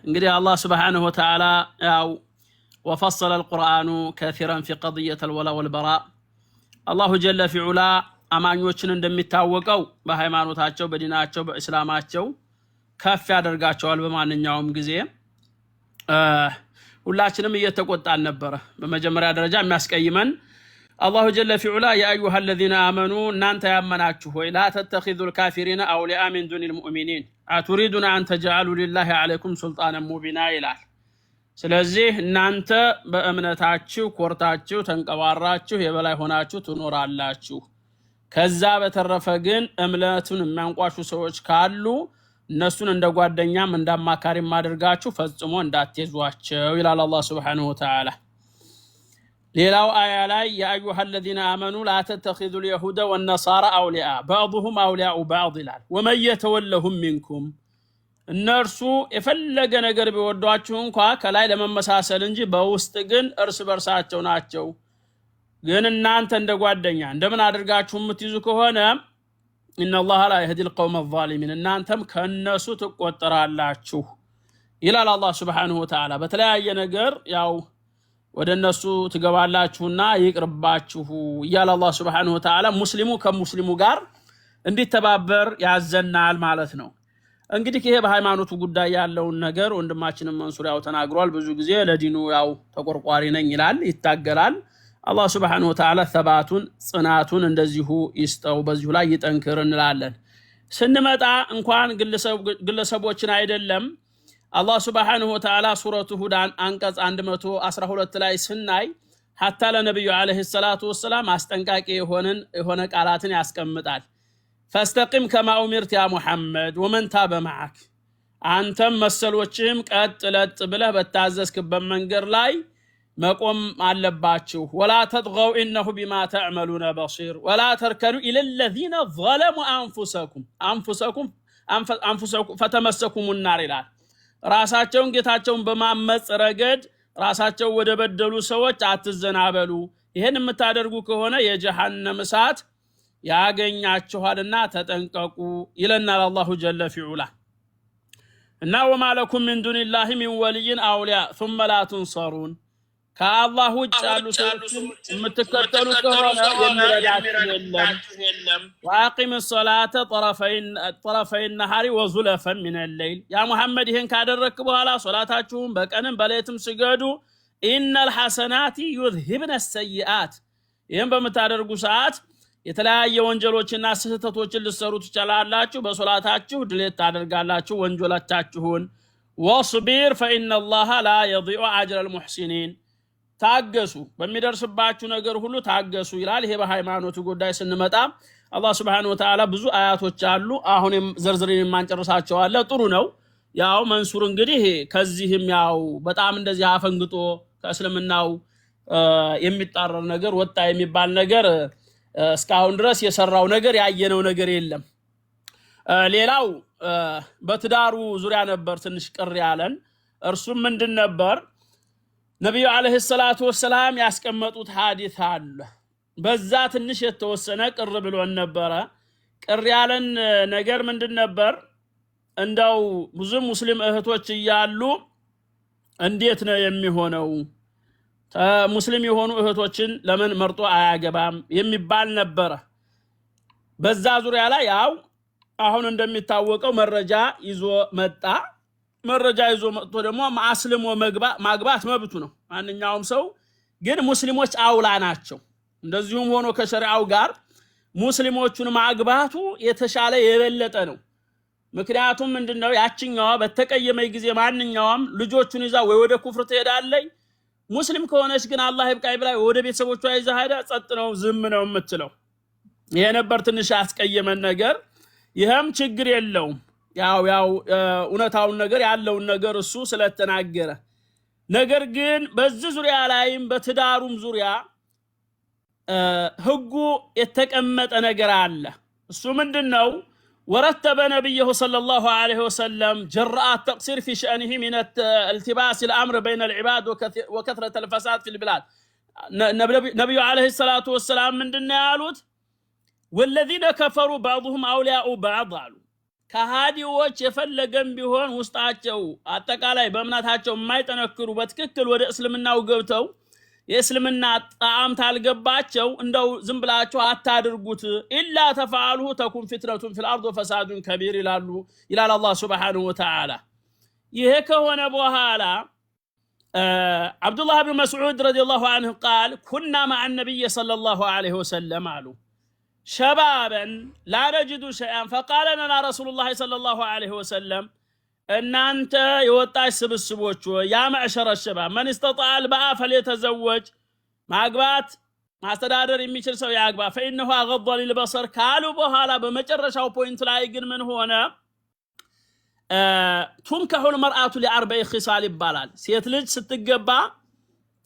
እንግዲህ አላህ ሱብሓነሁ ወተዓላ ያው ወፈሰለ አልቁርአኑ ከሲራን ፊ ቀድየት አልወላ ወልበራ። አላሁ ጀለ ፊዑላ አማኞችን እንደሚታወቀው በሃይማኖታቸው በዲናቸው በእስላማቸው ከፍ ያደርጋቸዋል በማንኛውም ጊዜ። ሁላችንም እየተቆጣን ነበረ። በመጀመሪያ ደረጃ የሚያስቀይመን አላሁ ጀለ ፊዑላ ያ አዩሃ አለዚነ አመኑ እናንተ ያመናችሁ ሆይ ላ ተተኺዙ ልካፊሪነ አውሊያ ሚን ዱኒ ልሙእሚኒን አቱሪዱና አን ተጅዐሉ ሊላሂ ዐለይኩም ሱልጣነን ሙቢና ይላል። ስለዚህ እናንተ በእምነታችሁ ኮርታችሁ ተንቀባራችሁ የበላይ ሆናችሁ ትኖራላችሁ። ከዛ በተረፈ ግን እምነቱን የሚያንቋሹ ሰዎች ካሉ እነሱን እንደ ጓደኛም እንደ አማካሪም አድርጋችሁ ፈጽሞ እንዳትይዟቸው ይላል አላህ ሱብሓነሁ ወተዓላ። ሌላው አያ ላይ ያ አዩሃ አለዚነ አመኑ ላ ተተኺዙ ልየሁደ ወነሳራ አውሊያ ባዕዱሁም አውሊያኡ ባዕድ ይላል። ወመን የተወለሁም ሚንኩም እነርሱ የፈለገ ነገር ቢወዷችሁ እንኳ ከላይ ለመመሳሰል እንጂ በውስጥ ግን እርስ በርሳቸው ናቸው። ግን እናንተ እንደ ጓደኛ እንደምን አድርጋችሁ የምትይዙ ከሆነ ኢነላሃ ላ የህዲ ልቀውመ ዛሊሚን እናንተም ከነሱ ትቆጠራላችሁ ይላል አላህ ሱብሓነሁ ወተዓላ። በተለያየ ነገር ያው ወደ እነሱ ትገባላችሁና ይቅርባችሁ እያለ አላህ ሱብሓነሁ ወተዓላ ሙስሊሙ ከሙስሊሙ ጋር እንዲተባበር ያዘናል ማለት ነው። እንግዲህ ይሄ በሃይማኖቱ ጉዳይ ያለውን ነገር ወንድማችንም መንሱር ያው ተናግሯል። ብዙ ጊዜ ለዲኑ ያው ተቆርቋሪ ነኝ ይላል፣ ይታገላል። አላህ ሱብሓነሁ ወተዓላ ተባቱን ጽናቱን እንደዚሁ ይስጠው፣ በዚሁ ላይ ይጠንክር እንላለን። ስንመጣ እንኳን ግለሰቦችን አይደለም አላህ ሱብሓነሁ ወተዓላ ሱረቱ ሁድ አንቀጽ 112 ላይ ስናይ ሐታ ለነብዩ አለይሂ ሰላቱ ወሰላም አስጠንቃቂ የሆነ ቃላትን ያስቀምጣል። ፈስተቂም ከማ ኡሚርት ያ ሙሐመድ ወመን ታበ መዓክ አንተም መሰሎችህም ቀጥ ለጥ ብለህ በታዘዝክበት መንገድ ላይ መቆም አለባችሁ። ወላ ተጥገው ኢነሁ ቢማ ተዕመሉነ በሲር ወላ ተርከኑ ኢለለዚነ ዘለሙ አንፉሰኩም ፈተመሰኩም ናር ይላል። ራሳቸውን ጌታቸውን በማመጽ ረገድ ራሳቸው ወደ በደሉ ሰዎች አትዘናበሉ። ይሄን የምታደርጉ ከሆነ የጀሃነም እሳት ያገኛችኋልና ተጠንቀቁ ይለናል አላሁ ጀለ ፊዑላ። እና ወማ ለኩም ሚን ዱኒላሂ ሚን ወልይን አውሊያ ثم لا تنصرون ከአላህ ውጭ ያሉ ሰዎችን የምትከተሉ ከሆነ የሚረዳችሁ የለም። ወአቂም الصلاة طرفي النهار وزلفا من الليل ያ ሙሐመድ ይሄን ካደረክ በኋላ ሶላታችሁን በቀንም በሌሊትም ስገዱ إن الحسنات يذهبن السيئات ይሄን በመታደርጉ ሰዓት የተለያየ ወንጀሎችና ስህተቶችን ልትሰሩ ትችላላችሁ በሶላታችሁ ድሌት ታደርጋላችሁ ወንጀላችሁን واصبر فإن الله لا يضيع أجر المحسنين ታገሱ በሚደርስባችሁ ነገር ሁሉ ታገሱ ይላል ይሄ በሃይማኖቱ ጉዳይ ስንመጣ አላህ Subhanahu Wa Ta'ala ብዙ አያቶች አሉ አሁንም ዘርዝረን ማንጨርሳቸው አለ ጥሩ ነው ያው መንሱር እንግዲህ ከዚህም ያው በጣም እንደዚህ አፈንግጦ ከእስልምናው የሚጣረር ነገር ወጣ የሚባል ነገር እስካሁን ድረስ የሰራው ነገር ያየነው ነገር የለም ሌላው በትዳሩ ዙሪያ ነበር ትንሽ ቅር ያለን እርሱም ምንድን ነበር ነብዩ አለይሂ ሰላቱ ወሰለም ያስቀመጡት ሐዲስ አለ በዛ ትንሽ የተወሰነ ቅር ብሎን ነበር ቅር ያለን ነገር ምንድን ነበር እንደው ብዙ ሙስሊም እህቶች ይያሉ እንዴት ነው የሚሆነው ሙስሊም የሆኑ እህቶችን ለምን መርጦ አያገባም የሚባል ነበር በዛ ዙሪያ ላይ ያው አሁን እንደሚታወቀው መረጃ ይዞ መጣ መረጃ ይዞ መጥቶ ደግሞ ማስልሞ ማግባት መብቱ ነው ማንኛውም ሰው ግን ሙስሊሞች አውላ ናቸው እንደዚሁም ሆኖ ከሸሪዓው ጋር ሙስሊሞቹን ማግባቱ የተሻለ የበለጠ ነው ምክንያቱም ምንድነው ያቺኛዋ በተቀየመ ጊዜ ማንኛውም ልጆቹን ይዛ ወይ ወደ ኩፍር ትሄዳለች ሙስሊም ከሆነች ግን አላህ ይብቃይ ብላ ወደ ቤተሰቦቿ ይዛ ሄዳ ጸጥ ነው ዝም ነው የምትለው ይሄ ነበር ትንሽ ያስቀየመን ነገር ይሄም ችግር የለውም ያው ኡነታውን ነገር ያለውን ነገር እሱ ስለተናገረ ነገር ግን በዚህ ዙሪያ ላይም በትዳሩም ዙሪያ ህጉ የተቀመጠ ነገር አለ እሱ ምንድነው ورتب نبيه صلى الله عليه وسلم جراء التقصير في شأنه من التباس الأمر بين العباد وكثرة الفساد في البلاد نبي عليه الصلاة والسلام من دنيا قالوت والذين كفروا بعضهم أولياء بعض قالوا كهاديዎች የፈለገም ቢሆን ውስጣቸው አጠቃላይ በእምነታቸው የማይጠነክሩ በትክክል ወደ እስልምናው ገብተው የእስልምና ጣዓም ታልገባቸው እንደው ዝም ብላችሁ አታድርጉት ኢላ ተፈዓሉ ተኩን ፊትነቱን في الارض وفساد كبير ይላል አላህ Subhanahu Wa Ta'ala ይሄ ከሆነ በኋላ عبد الله بن مسعود رضي الله عنه قال كنا مع النبي صلى الله عليه وسلم قالوا شبابا لا نجد شيئا فقال لنا رسول الله صلى الله عليه وسلم እናንተ የወጣች ስብስቦች ያ ማዕሸረ الشباب من استطاع الباء فليتزوج ማግባት ማስተዳደር የሚችል ሰው ያግባ فانه اغض للبصر قالوا በኋላ በመጨረሻው ፖይንት ላይ ግን ምን ሆነ تنكح المرأة لأربع خصال ይባላል ሴት ልጅ ስትገባ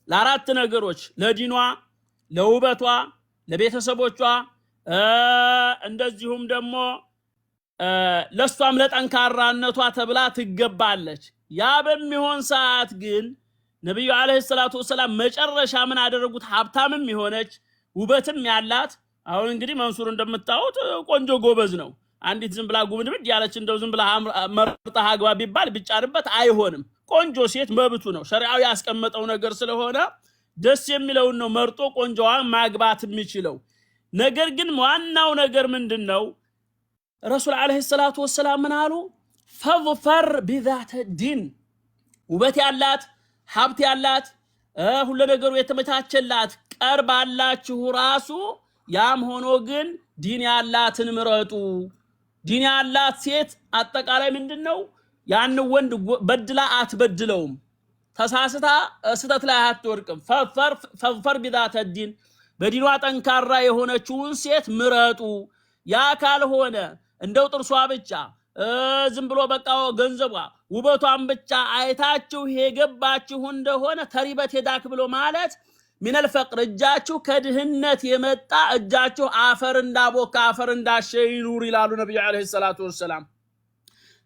ለአራት ነገሮች ለዲኗ ለውበቷ ለቤተሰቦቿ እንደዚሁም ደግሞ ለሷም ለጠንካራነቷ ተብላ ትገባለች ያ በሚሆን ሰዓት ግን ነብዩ አለይሂ ሰላቱ ወሰለም መጨረሻ ምን አደረጉት ሀብታምም ይሆነች ውበትም ያላት አሁን እንግዲህ መንሱር እንደምታውቁት ቆንጆ ጎበዝ ነው አንዲት ዝም ብላ ጉብድብድ ያለች እንደው ዝም ብላ መርጣ አግባ ቢባል ቢጫርበት አይሆንም ቆንጆ ሴት መብቱ ነው ሸሪዓው ያስቀመጠው ነገር ስለሆነ ደስ የሚለውን ነው መርጦ ቆንጆዋን ማግባት የሚችለው ነገር ግን ዋናው ነገር ምንድነው ረሱል አለይሂ ሰላቱ ወሰለም ምን አሉ ፈظفر بذات الدين ውበት ያላት ሀብት ያላት ሁሉ ነገሩ የተመታቸላት ቀርባላችሁ ራሱ ያም ሆኖ ግን ዲን ያላትን ምረጡ ዲን ያላት ሴት አጠቃላይ ምንድነው ያን ወንድ በድላ አትበድለውም ተሳስታ ስተት ላይ አትወርቅም ፈظفر بذات الدين በዲኗ ጠንካራ የሆነችውን ሴት ምረጡ ያ ካልሆነ እንደው ጥርሷ ብቻ ዝም ብሎ በቃው ገንዘቧ ውበቷን ብቻ አይታችሁ የገባችሁ እንደሆነ ተሪበት ሄዳክ ብሎ ማለት من الفقر እጃችሁ ከድህነት የመጣ እጃችሁ አፈር እንዳቦካ አፈር እንዳሸይኑር ይላሉ ነብዩ አለይሂ ሰላቱ ወሰለም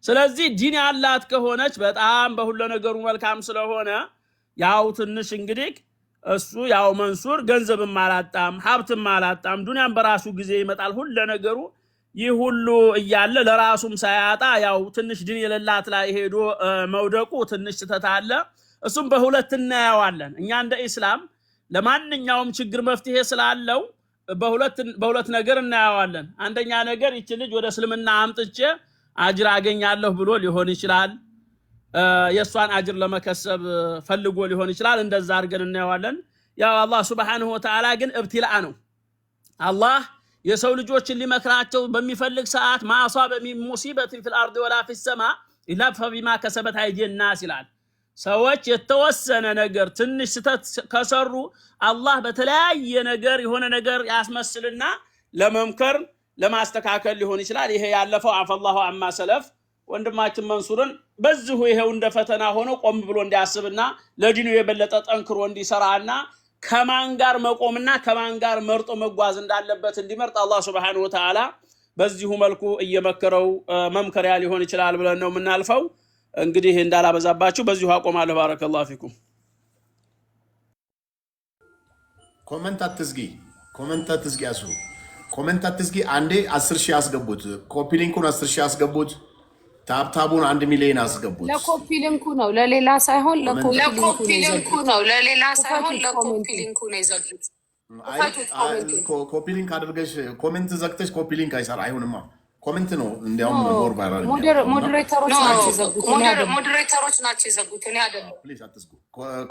ስለዚህ ዲን ያላት ከሆነች በጣም በሁሉ ነገሩ መልካም ስለሆነ ያው ትንሽ እንግዲህ እሱ ያው መንሱር ገንዘብም አላጣም ሀብትም አላጣም ዱንያን በራሱ ጊዜ ይመጣል ሁሉ ነገሩ ይሁሉ እያለ ለራሱም ሳያጣ ያው ትንሽ ዲን የሌላት ላይ ሄዶ መውደቁ ትንሽ ተታለ እሱም በሁለት እናያዋለን። እኛ እንደ ኢስላም ለማንኛውም ችግር መፍትሄ ስላለው በሁለት ነገር እናያዋለን። አንደኛ ነገር ይች ልጅ ወደ እስልምና አምጥቼ አጅር አገኛለሁ ብሎ ሊሆን ይችላል። የሷን አጅር ለመከሰብ ፈልጎ ሊሆን ይችላል። እንደዛ አድርገን እናያዋለን። ያው አላህ Subhanahu Wa Ta'ala ግን እብትላአ ነው። አላህ የሰው ልጆችን ሊመክራቸው በሚፈልግ ሰዓት ማአሷበ ሚን ሙሲበቲን ፊል አርዲ ወላ ፊስ ሰማ ኢላ ፈቢማ ከሰበት አይዲን ናስ ይላል። ሰዎች የተወሰነ ነገር ትንሽ ስተት ከሰሩ አላህ በተለያየ ነገር የሆነ ነገር ያስመስልና ለመምከር ለማስተካከል ሊሆን ይችላል። ይሄ ያለፈው አፈላሁ አማ ሰለፍ ወንድማችን መንሱርን በዚሁ ይሄው እንደ ፈተና ሆኖ ቆም ብሎ እንዲያስብና ለዲኑ የበለጠ ጠንክሮ እንዲሰራና ከማን ጋር መቆምና ከማን ጋር መርጦ መጓዝ እንዳለበት እንዲመርጥ አላህ Subhanahu Wa Ta'ala በዚሁ መልኩ እየመከረው መምከሪያ ሊሆን ይችላል ብለን ነው የምናልፈው። እንግዲህ እንዳላበዛባችሁ በዚሁ አቆማለሁ። ባረከላሁ ፊኩም። ኮሜንት አትዝጊ አሱ ኮሜንት አትዝጊ። አንዴ 10,000 አስገቡት። ኮፒ ሊንኩን 10,000 አስገቡት። ታብታቡን 1 ሚሊዮን አስገቡት። ለኮፒ ሊንኩ ነው ለሌላ ሳይሆን ለኮፒ ሊንኩ ነው ይዘጉት። ኮፒ ሊንክ አድርገሽ ኮሜንት ዘግተሽ ኮፒ ሊንክ አይሆንማ። ኮሜንት ነው እንዲያውም ሞር ቫይራል ሞዴሬተሮች ናቸው ይዘጉት እኔ አይደለም። ፕሊዝ አትዝጉ።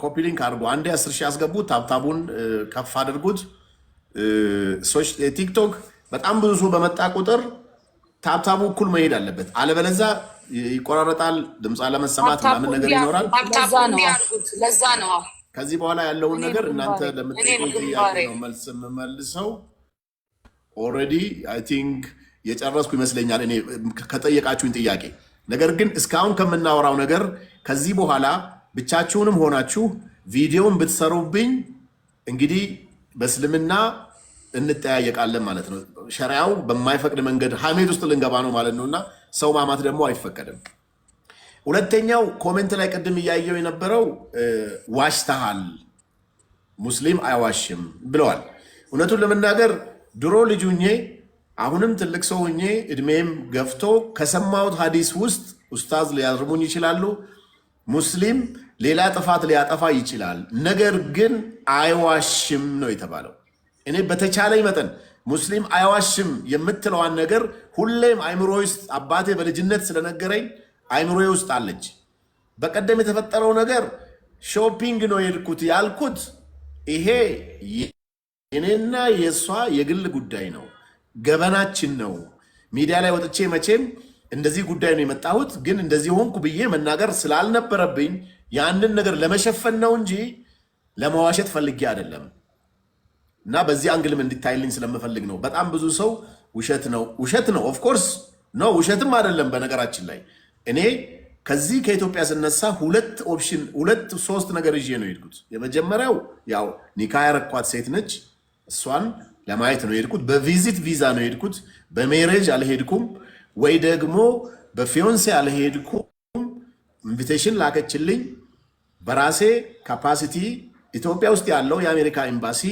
ኮፒ ሊንክ አድርጉ። አንዴ 10,000 አስገቡት። ታብታቡን ከፍ አድርጉት። ቲክቶክ በጣም ብዙ ሰው በመጣ ቁጥር ታብታቡ እኩል መሄድ አለበት። አለበለዚያ ይቆራረጣል፣ ድምጽ አለመሰማት ምናምን ነገር ይኖራል። ለዛ ነው ከዚህ በኋላ ያለውን ነገር እናንተ ለምትጠይቁት ጥያቄ ነው መልስ የምመልሰው። ኦልሬዲ አይ ቲንክ የጨረስኩ ይመስለኛል እኔ ከጠየቃችሁኝ ጥያቄ። ነገር ግን እስካሁን ከምናወራው ነገር ከዚህ በኋላ ብቻችሁንም ሆናችሁ ቪዲዮን ብትሰሩብኝ እንግዲህ በእስልምና እንጠያየቃለን ማለት ነው። ሸሪዓው በማይፈቅድ መንገድ ሐሜት ውስጥ ልንገባ ነው ማለት ነውና ሰው ማማት ደግሞ አይፈቀድም። ሁለተኛው ኮሜንት ላይ ቅድም እያየው የነበረው ዋሽተሃል፣ ሙስሊም አይዋሽም ብለዋል። እውነቱን ለመናገር ድሮ ልጅ ሁኜ አሁንም ትልቅ ሰው ሁኜ እድሜም ገፍቶ ከሰማሁት ሐዲስ ውስጥ ኡስታዝ ሊያርሙኝ ይችላሉ። ሙስሊም ሌላ ጥፋት ሊያጠፋ ይችላል፣ ነገር ግን አይዋሽም ነው የተባለው። እኔ በተቻለኝ መጠን ሙስሊም አይዋሽም የምትለዋን ነገር ሁሌም አይምሮ ውስጥ አባቴ በልጅነት ስለነገረኝ አይምሮ ውስጥ አለች። በቀደም የተፈጠረው ነገር ሾፒንግ ነው የሄድኩት ያልኩት፣ ይሄ የኔና የሷ የግል ጉዳይ ነው፣ ገበናችን ነው። ሚዲያ ላይ ወጥቼ መቼም እንደዚህ ጉዳይ ነው የመጣሁት ግን እንደዚህ ሆንኩ ብዬ መናገር ስላልነበረብኝ ያንን ነገር ለመሸፈን ነው እንጂ ለመዋሸት ፈልጌ አይደለም። እና በዚህ አንግልም እንዲታይልኝ ስለምፈልግ ነው። በጣም ብዙ ሰው ውሸት ነው ኦፍ ኮርስ ነው፣ ውሸትም አይደለም። በነገራችን ላይ እኔ ከዚህ ከኢትዮጵያ ስነሳ ሁለት ሶስት ነገር ይዤ ነው የሄድኩት። የመጀመሪያው ያው ኒካ ያረኳት ሴት ነች፣ እሷን ለማየት ነው የሄድኩት። በቪዚት ቪዛ ነው የሄድኩት፣ በሜሬጅ አልሄድኩም፣ ወይ ደግሞ በፊዮንሴ አልሄድኩም። ኢንቪቴሽን ላከችልኝ። በራሴ ካፓሲቲ ኢትዮጵያ ውስጥ ያለው የአሜሪካ ኤምባሲ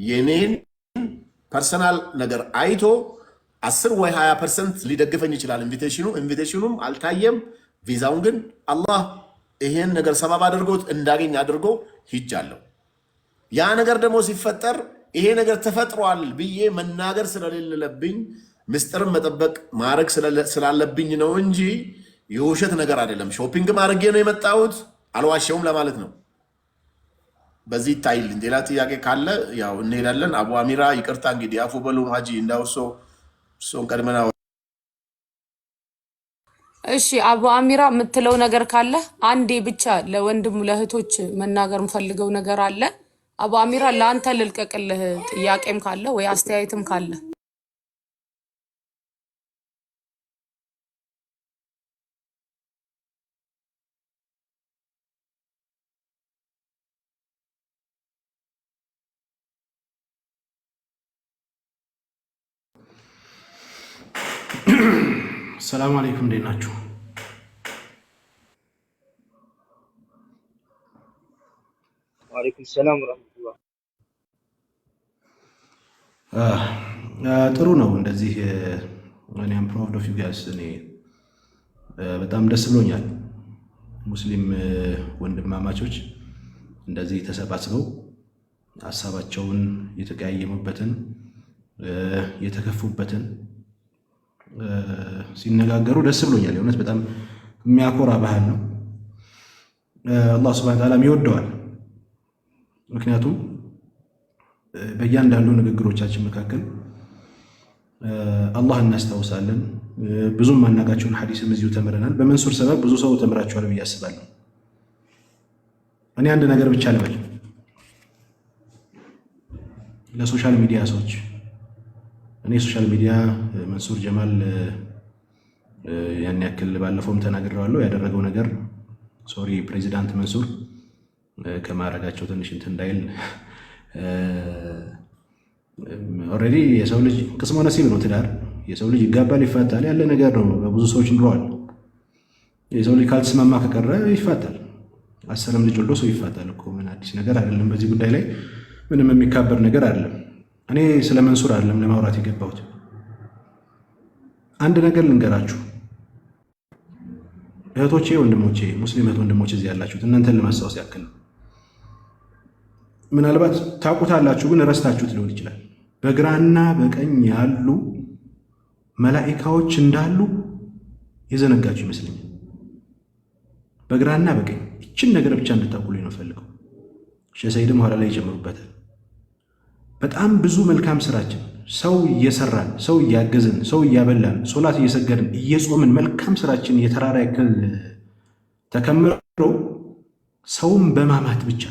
የኔን ፐርሰናል ነገር አይቶ 10 ወይ 20% ሊደግፈኝ ይችላል። ኢንቪቴሽኑም አልታየም። ቪዛውን ግን አላህ ይሄን ነገር ሰበብ አድርጎት እንዳገኝ አድርጎ ሂጃለሁ። ያ ነገር ደግሞ ሲፈጠር ይሄ ነገር ተፈጥሯል ብዬ መናገር ስለሌለብኝ ምስጢርን መጠበቅ ማድረግ ስላለብኝ ነው እንጂ የውሸት ነገር አይደለም። ሾፒንግ ማድረጌ ነው የመጣሁት፣ አልዋሸውም ለማለት ነው። በዚህ ይታይልኝ። ሌላ ጥያቄ ካለ ያው እንሄዳለን። አቡ አሚራ ይቅርታ እንግዲህ አፉ በሉ ሀጂ እንዳውሶ ሶን ቀድመና። እሺ አቡ አሚራ የምትለው ነገር ካለ አንዴ ብቻ ለወንድም ለእህቶች መናገር የምፈልገው ነገር አለ። አቡ አሚራ ለአንተ ልልቀቅልህ፣ ጥያቄም ካለ ወይ አስተያየትም ካለ። ሰላም አለይኩም እንዴት ናችሁ? ወአለይኩም ሰላም ወራህመቱላህ። ጥሩ ነው እንደዚህ። እኔ አም ፕራውድ ኦፍ ዩ ጋይስ። እኔ በጣም ደስ ብሎኛል። ሙስሊም ወንድማማቾች እንደዚህ ተሰባስበው ሀሳባቸውን የተቀያየሙበትን የተከፉበትን ሲነጋገሩ ደስ ብሎኛል። የእውነት በጣም የሚያኮራ ባህል ነው። አላህ ሱብሓነሁ ወተዓላ ይወደዋል። ምክንያቱም በእያንዳንዱ ንግግሮቻችን መካከል አላህ እናስታውሳለን። ብዙም ማናቃቸውን ሐዲስም እዚሁ ተምረናል። በመንሱር ሰበብ ብዙ ሰው ተምራቸዋል ብዬ አስባለሁ። እኔ አንድ ነገር ብቻ ልበል ለሶሻል ሚዲያ ሰዎች። እኔ ሶሻል ሚዲያ መንሱር ጀማል ያን ያክል ባለፈውም ተናግሬዋለሁ። ያደረገው ነገር ሶሪ ፕሬዚዳንት መንሱር ከማረጋቸው ትንሽ እንትን እንዳይል ኦልሬዲ የሰው ልጅ ቅስመ ነሲብ ነው ትዳር። የሰው ልጅ ይጋባል፣ ይፋታል፣ ያለ ነገር ነው። በብዙ ሰዎች ኑረዋል። የሰው ልጅ ካልተስማማ ከቀረ ይፋታል። 10 ልጅ ወልዶ ሰው ይፋታል እኮ ምን አዲስ ነገር አይደለም። በዚህ ጉዳይ ላይ ምንም የሚካበር ነገር አይደለም። እኔ ስለ መንሱር አይደለም ለማውራት የገባሁት። አንድ ነገር ልንገራችሁ እህቶቼ፣ ወንድሞቼ፣ ሙስሊም እህት ወንድሞቼ እዚህ ያላችሁት እናንተን ለማስታወስ ያክል ነው። ምናልባት ታውቁታላችሁ ግን ረስታችሁት ሊሆን ይችላል። በግራና በቀኝ ያሉ መላኢካዎች እንዳሉ የዘነጋችሁ ይመስለኛል። በግራና በቀኝ ይችን ነገር ብቻ እንድታውቁልኝ ነው ፈልገው። ሼህ ሰይድም ኋላ ላይ ይጨምሩበታል። በጣም ብዙ መልካም ስራችን ሰው እየሰራን ሰው እያገዝን ሰው እያበላን ሶላት እየሰገድን እየጾምን መልካም ስራችን የተራራ ያክል ተከምረው ሰውም በማማት ብቻ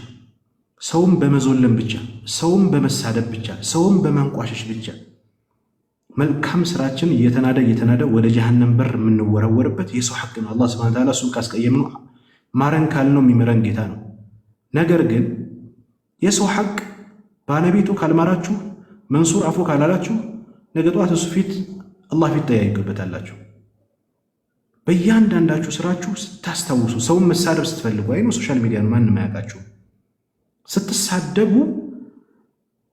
ሰውም በመዞለም ብቻ ሰውም በመሳደብ ብቻ ሰውም በማንቋሸሽ ብቻ መልካም ስራችን እየተናደ ወደ ጀሃነም በር የምንወረወርበት የሰው ሐቅ ነው። አላህ ሱብሓነሁ ወተዓላ እሱን ካስቀየምነው ማረን ካልነው የሚመረን ጌታ ነው። ነገር ግን የሰው ሐቅ ባለቤቱ ካልማራችሁ መንሱር አፉ ካላላችሁ ነገ ጧት እሱ ፊት አላህ ፊት ተያይገበታላችሁ። በእያንዳንዳችሁ ስራችሁ ስታስታውሱ ሰውን መሳደብ ስትፈልጉ አይኑ ሶሻል ሚዲያ ነው ማንም አያውቃችሁ። ስትሳደቡ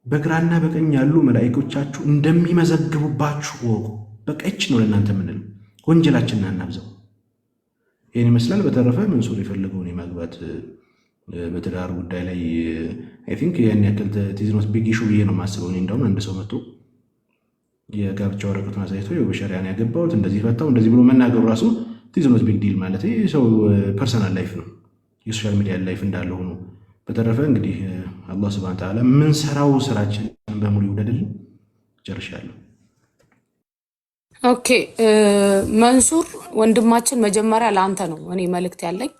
በግራና በቀኝ ያሉ መላእክቶቻችሁ እንደሚመዘግቡባችሁ ወቁ። በቃ እቺ ነው ለእናንተ የምንለው። ወንጀላችንን አናብዛው። ይህን ይመስላል። በተረፈ መንሱር የፈለገውን የማግባት በትዳር ጉዳይ ላይ አይ ቲንክ ያን ያክል ቲዝኖት ቢግ ኢሹ ብዬ ነው የማስበው። እኔ እንደውም አንድ ሰው መጥቶ የጋብቻ ወረቀቱን አሳይቶ በሸሪያ ነው ያገባሁት እንደዚህ ፈታው እንደዚህ ብሎ መናገሩ ራሱ ቲዝኖት ቢግ ዲል ማለት ሰው ፐርሰናል ላይፍ ነው፣ የሶሻል ሚዲያ ላይፍ እንዳለ ሆኖ። በተረፈ እንግዲህ አላህ ሱብሓነሁ ወተዓላ ምን ሰራው ስራችን በሙሉ ይውደድልን። ጨርሻለሁ። ኦኬ መንሱር ወንድማችን፣ መጀመሪያ ለአንተ ነው እኔ መልእክት ያለኝ።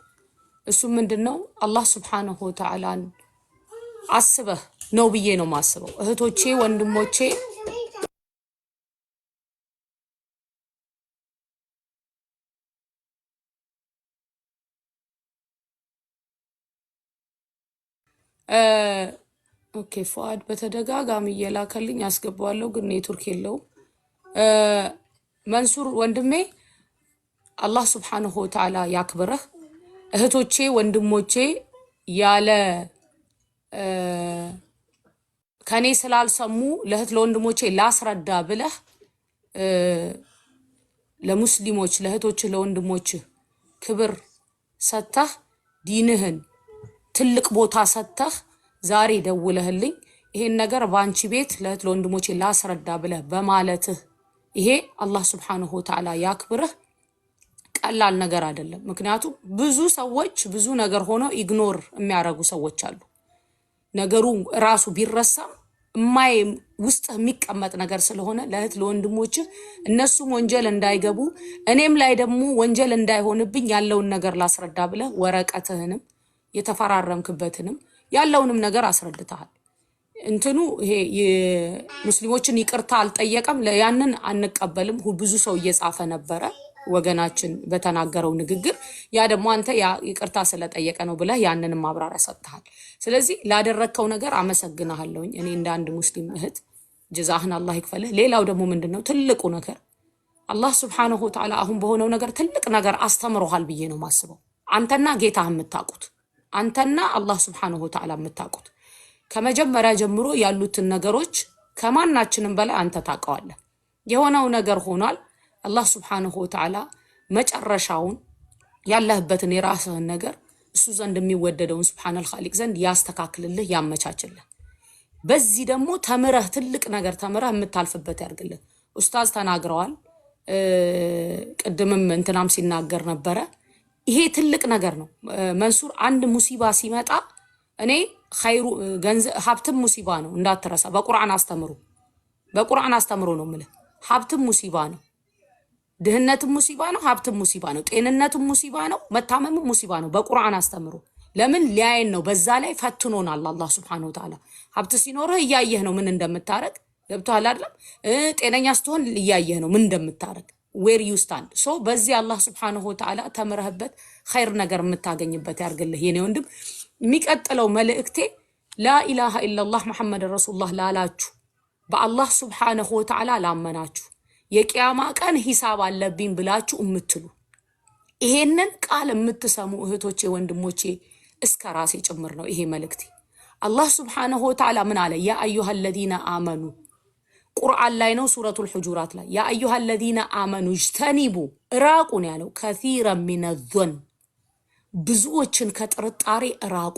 እሱ ምንድነው አላህ ሱብሓነሁ ወተዓላን አስበህ ነው ብዬ ነው ማስበው። እህቶቼ ወንድሞቼ ኦኬ ፉአድ በተደጋጋሚ እየላከልኝ አስገባዋለሁ ግን ኔትወርክ የለውም። መንሱር ወንድሜ አላህ ሱብሓነሁ ወተዓላ ያክብረህ። እህቶቼ ወንድሞቼ ያለ ከኔ ስላልሰሙ ለእህት ለወንድሞቼ ላስረዳ ብለህ ለሙስሊሞች ለእህቶች ለወንድሞች ክብር ሰተህ ዲንህን ትልቅ ቦታ ሰተህ ዛሬ ደውለህልኝ ይሄን ነገር ባንቺ ቤት ለእህት ለወንድሞቼ ላስረዳ ብለህ በማለትህ ይሄ አላህ ሱብሓነሁ ወተዓላ ያክብረህ። ቀላል ነገር አይደለም። ምክንያቱም ብዙ ሰዎች ብዙ ነገር ሆኖ ኢግኖር የሚያደርጉ ሰዎች አሉ። ነገሩ ራሱ ቢረሳም ማይ ውስጥ የሚቀመጥ ነገር ስለሆነ ለእህት ለወንድሞች እነሱም ወንጀል እንዳይገቡ እኔም ላይ ደግሞ ወንጀል እንዳይሆንብኝ ያለውን ነገር ላስረዳ ብለህ ወረቀትህንም የተፈራረምክበትንም ያለውንም ነገር አስረድተሃል። እንትኑ ይሄ ሙስሊሞችን ይቅርታ አልጠየቀም፣ ያንን አንቀበልም ብዙ ሰው እየጻፈ ነበረ ወገናችን በተናገረው ንግግር። ያ ደግሞ አንተ ያ ይቅርታ ስለጠየቀ ነው ብለህ ያንንም ማብራሪያ ሰጥተሃል። ስለዚህ ላደረከው ነገር አመሰግናለሁኝ እኔ እንደ አንድ ሙስሊም እህት ጀዛህን አላህ ይክፈልህ። ሌላው ደግሞ ምንድነው ትልቁ ነገር አላህ ሱብሓነሁ ወተዓላ አሁን በሆነው ነገር ትልቅ ነገር አስተምሮሃል ብዬ ነው ማስበው። አንተና ጌታህ የምታውቁት አንተና አላህ ሱብሓነሁ ወተዓላ የምታውቁት ከመጀመሪያ ጀምሮ ያሉትን ነገሮች ከማናችንም በላይ አንተ ታውቀዋለህ። የሆነው ነገር ሆኗል። አላህ ሱብሓነሁ ወተዓላ መጨረሻውን ያለህበትን የራስህን ነገር እሱ ዘንድ የሚወደደውን ሱብሃነል ኻሊቅ ዘንድ ያስተካክልልህ ያመቻችልህ። በዚህ ደግሞ ተምረህ ትልቅ ነገር ተምረህ የምታልፍበት ያርግልህ። ኡስታዝ ተናግረዋል። ቅድምም እንትናም ሲናገር ነበረ። ይሄ ትልቅ ነገር ነው መንሱር። አንድ ሙሲባ ሲመጣ እኔ ኸይሩ ገንዘብ ሀብትም ሙሲባ ነው እንዳትረሳ። በቁርአን አስተምሮ ነው የምልህ። ሀብትም ሙሲባ ነው፣ ድህነትም ሙሲባ ነው፣ ሀብትም ሙሲባ ነው፣ ጤንነትም ሙሲባ ነው፣ መታመምም ሙሲባ ነው። በቁርአን አስተምሮ ለምን ሊያየን ነው። በዛ ላይ ፈትኖናል አላህ ሱብሓነሁ ወተዓላ። ሀብት ሲኖርህ እያየህ ነው ምን እንደምታረግ ገብቶሃል አይደለም? ጤነኛ ስትሆን እያየህ ነው ምን እንደምታረግ ዌር ዩ ስታንድ። ሶ በዚህ አላህ ሱብሓነሁ ወተዓላ ተምረህበት ኸይር ነገር የምታገኝበት ያርግልህ የኔ ወንድም። የሚቀጥለው መልእክቴ ላኢላሃ ኢላላህ መሐመድ ረሱሉላህ ላላችሁ በአላህ ሱብሓነሁ ወተዓላ ላመናችሁ የቂያማ ቀን ሂሳብ አለብኝ ብላችሁ እምትሉ ይሄንን ቃል የምትሰሙ እህቶቼ ወንድሞቼ እስከ ራሴ ጭምር ነው ይሄ መልእክቴ። አላህ ሱብሓነሁ ወተዓላ ምን አለ? ያ አዩሃለዚነ አመኑ ቁርአን ላይ ነው ሱረቱል ሁጁራት ላይ ያ አዩሃለዚነ አመኑ እጅተኒቡ እራቁን ያለው ከሲረን ሚነ ዞን ብዙዎችን ከጥርጣሬ እራቁ፣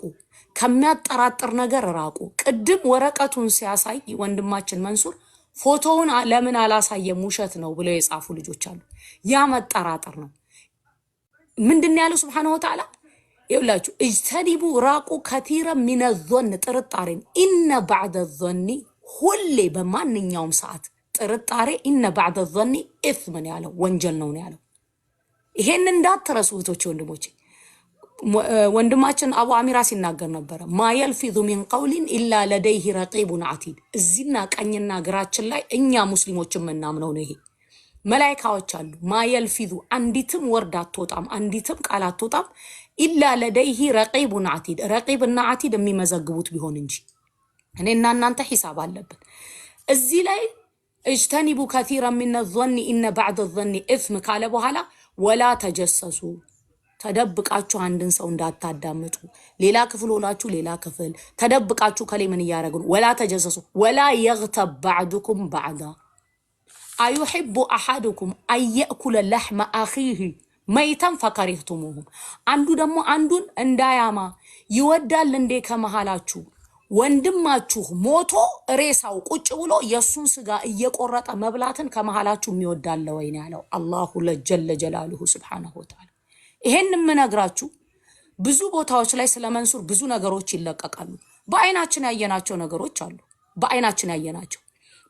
ከሚያጠራጥር ነገር እራቁ። ቅድም ወረቀቱን ሲያሳይ ወንድማችን መንሱር ፎቶውን ለምን አላሳየም ውሸት ነው ብለው የጻፉ ልጆች አሉ። ያ መጠራጠር ነው። ምንድን ያለው ሱብሓነሁ ወተዓላ? ይውላችሁ እጅተኒቡ ራቁ ከሲረን ሚነ ዞን ጥርጣሬን ኢነ ባዕደ ዞኒ ሁሌ በማንኛውም ሰዓት ጥርጣሬ ኢነ ባዕደ ዞኒ ኢስምን ያለው ወንጀል ነው ያለው። ይሄን እንዳትረሱ እህቶቼ ወንድሞቼ። ወንድማችን አቡ አሚራ ሲናገር ነበረ ማ የልፊዙ ሚን ቀውሊን ኢላ ለደይሂ ረቂቡን አቲድ። እዚህና ቀኝና ግራችን ላይ እኛ ሙስሊሞች የምናምነው ነው ይሄ መላኢካዎች አሉ። ማ የልፊዙ አንዲትም ወርድ አትወጣም፣ አንዲትም ቃል አትወጣም ኢላ ለደይሂ ረቂቡን አቲድ። ረቂብና አቲድ የሚመዘግቡት ቢሆን እንጂ እኔና እናንተ ሂሳብ አለብን። እዚህ ላይ እጅተኒቡ ከሲረን ሚነ ዞኒ ኢነ ባዕደ ዞኒ ኢስም ካለ በኋላ ወላ ተጀሰሱ ተደብቃችሁ አንድን ሰው እንዳታዳምጡ። ሌላ ክፍል ሆናችሁ ሌላ ክፍል ተደብቃችሁ ከሌ ምን እያደረጉ ነው? ወላ ተጀሰሱ ወላ የግተብ ባዕዱኩም ባዕዳ አዩሕቡ አሐዱኩም አየእኩለ ለሕመ አኺህ መይተን ፈከሪህቱሙሁም። አንዱ ደግሞ አንዱን እንዳያማ ይወዳል እንዴ ከመሃላችሁ ወንድማችሁ ሞቶ ሬሳው ቁጭ ብሎ የሱን ስጋ እየቆረጠ መብላትን ከመሃላችሁ የሚወዳለ ወይ ነው ያለው አላሁ ለጀለ ጀላሉሁ ሱብሓነሁ ወተዓላ። ይሄን የምነግራችሁ ብዙ ቦታዎች ላይ ስለ መንሱር ብዙ ነገሮች ይለቀቃሉ። በአይናችን ያየናቸው ነገሮች አሉ። በአይናችን ያየናቸው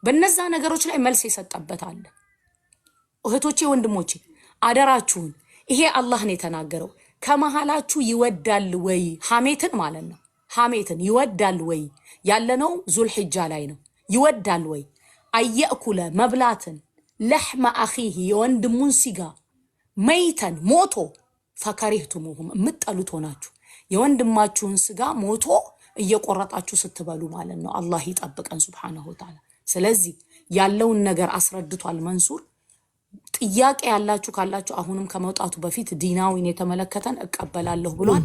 በነዛ ነገሮች ላይ መልስ የሰጠበት አለ። እህቶቼ ወንድሞቼ አደራችሁን፣ ይሄ አላህ ነው የተናገረው። ከመሃላችሁ ይወዳል ወይ ሐሜትን ማለት ነው። ሐሜትን ይወዳል ወይ ያለነው ዙልሂጃ ላይ ነው። ይወዳል ወይ አየእኩለ መብላትን ለሕመ አኺህ የወንድሙን ሲጋ መይተን ሞቶ ፈከሪህቱሙሁም የምትጠሉት ሆናችሁ የወንድማችሁን ስጋ ሞቶ እየቆረጣችሁ ስትበሉ ማለት ነው። አላህ ይጠብቀን ሱብሓነሁ ወተዓላ። ስለዚህ ያለውን ነገር አስረድቷል መንሱር። ጥያቄ ያላችሁ ካላችሁ አሁንም ከመውጣቱ በፊት ዲናዊን የተመለከተን እቀበላለሁ ብሏል።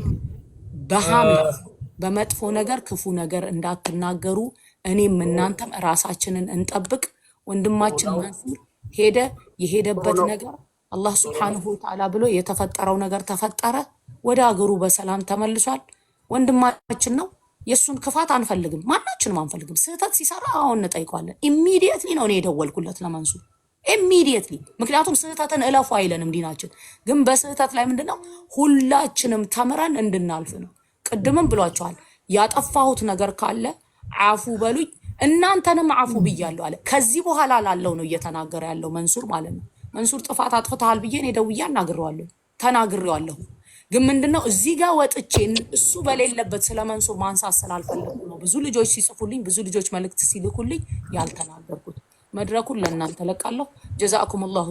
በሐሜት በመጥፎ ነገር ክፉ ነገር እንዳትናገሩ እኔም እናንተም ራሳችንን እንጠብቅ። ወንድማችን መንሱር ሄደ፣ የሄደበት ነገር አላህ ሱብሓነሁ ወተዓላ ብሎ የተፈጠረው ነገር ተፈጠረ፣ ወደ አገሩ በሰላም ተመልሷል። ወንድማችን ነው። የሱን ክፋት አንፈልግም፣ ማናችንም አንፈልግም። ስህተት ሲሰራ አሁን እንጠይቀዋለን። ኢሚዲየትሊ ነው እኔ የደወልኩለት ለመንሱር ኢሚዲየትሊ። ምክንያቱም ስህተትን እለፉ አይለንም ዲናችን። ግን በስህተት ላይ ምንድነው ሁላችንም ተምረን እንድናልፍ ነው። ቅድምም ብሏቸዋል ያጠፋሁት ነገር ካለ አፉ በሉኝ እናንተንም አፉ ብያለሁ አለ። ከዚህ በኋላ ላለው ነው እየተናገረ ያለው መንሱር ማለት ነው። መንሱር ጥፋት አጥፍተሃል ብዬ እኔ ደውዬ ተናግሬዋለሁ። ግን ምንድነው እዚህ ጋር ወጥቼ እሱ በሌለበት ስለ መንሱር ማንሳት ስላልፈለኩ ነው ብዙ ልጆች ሲጽፉልኝ፣ ብዙ ልጆች መልእክት ሲልኩልኝ ያልተናገርኩት። መድረኩን ለእናንተ ለቃለሁ። ጀዛአኩሙላሁ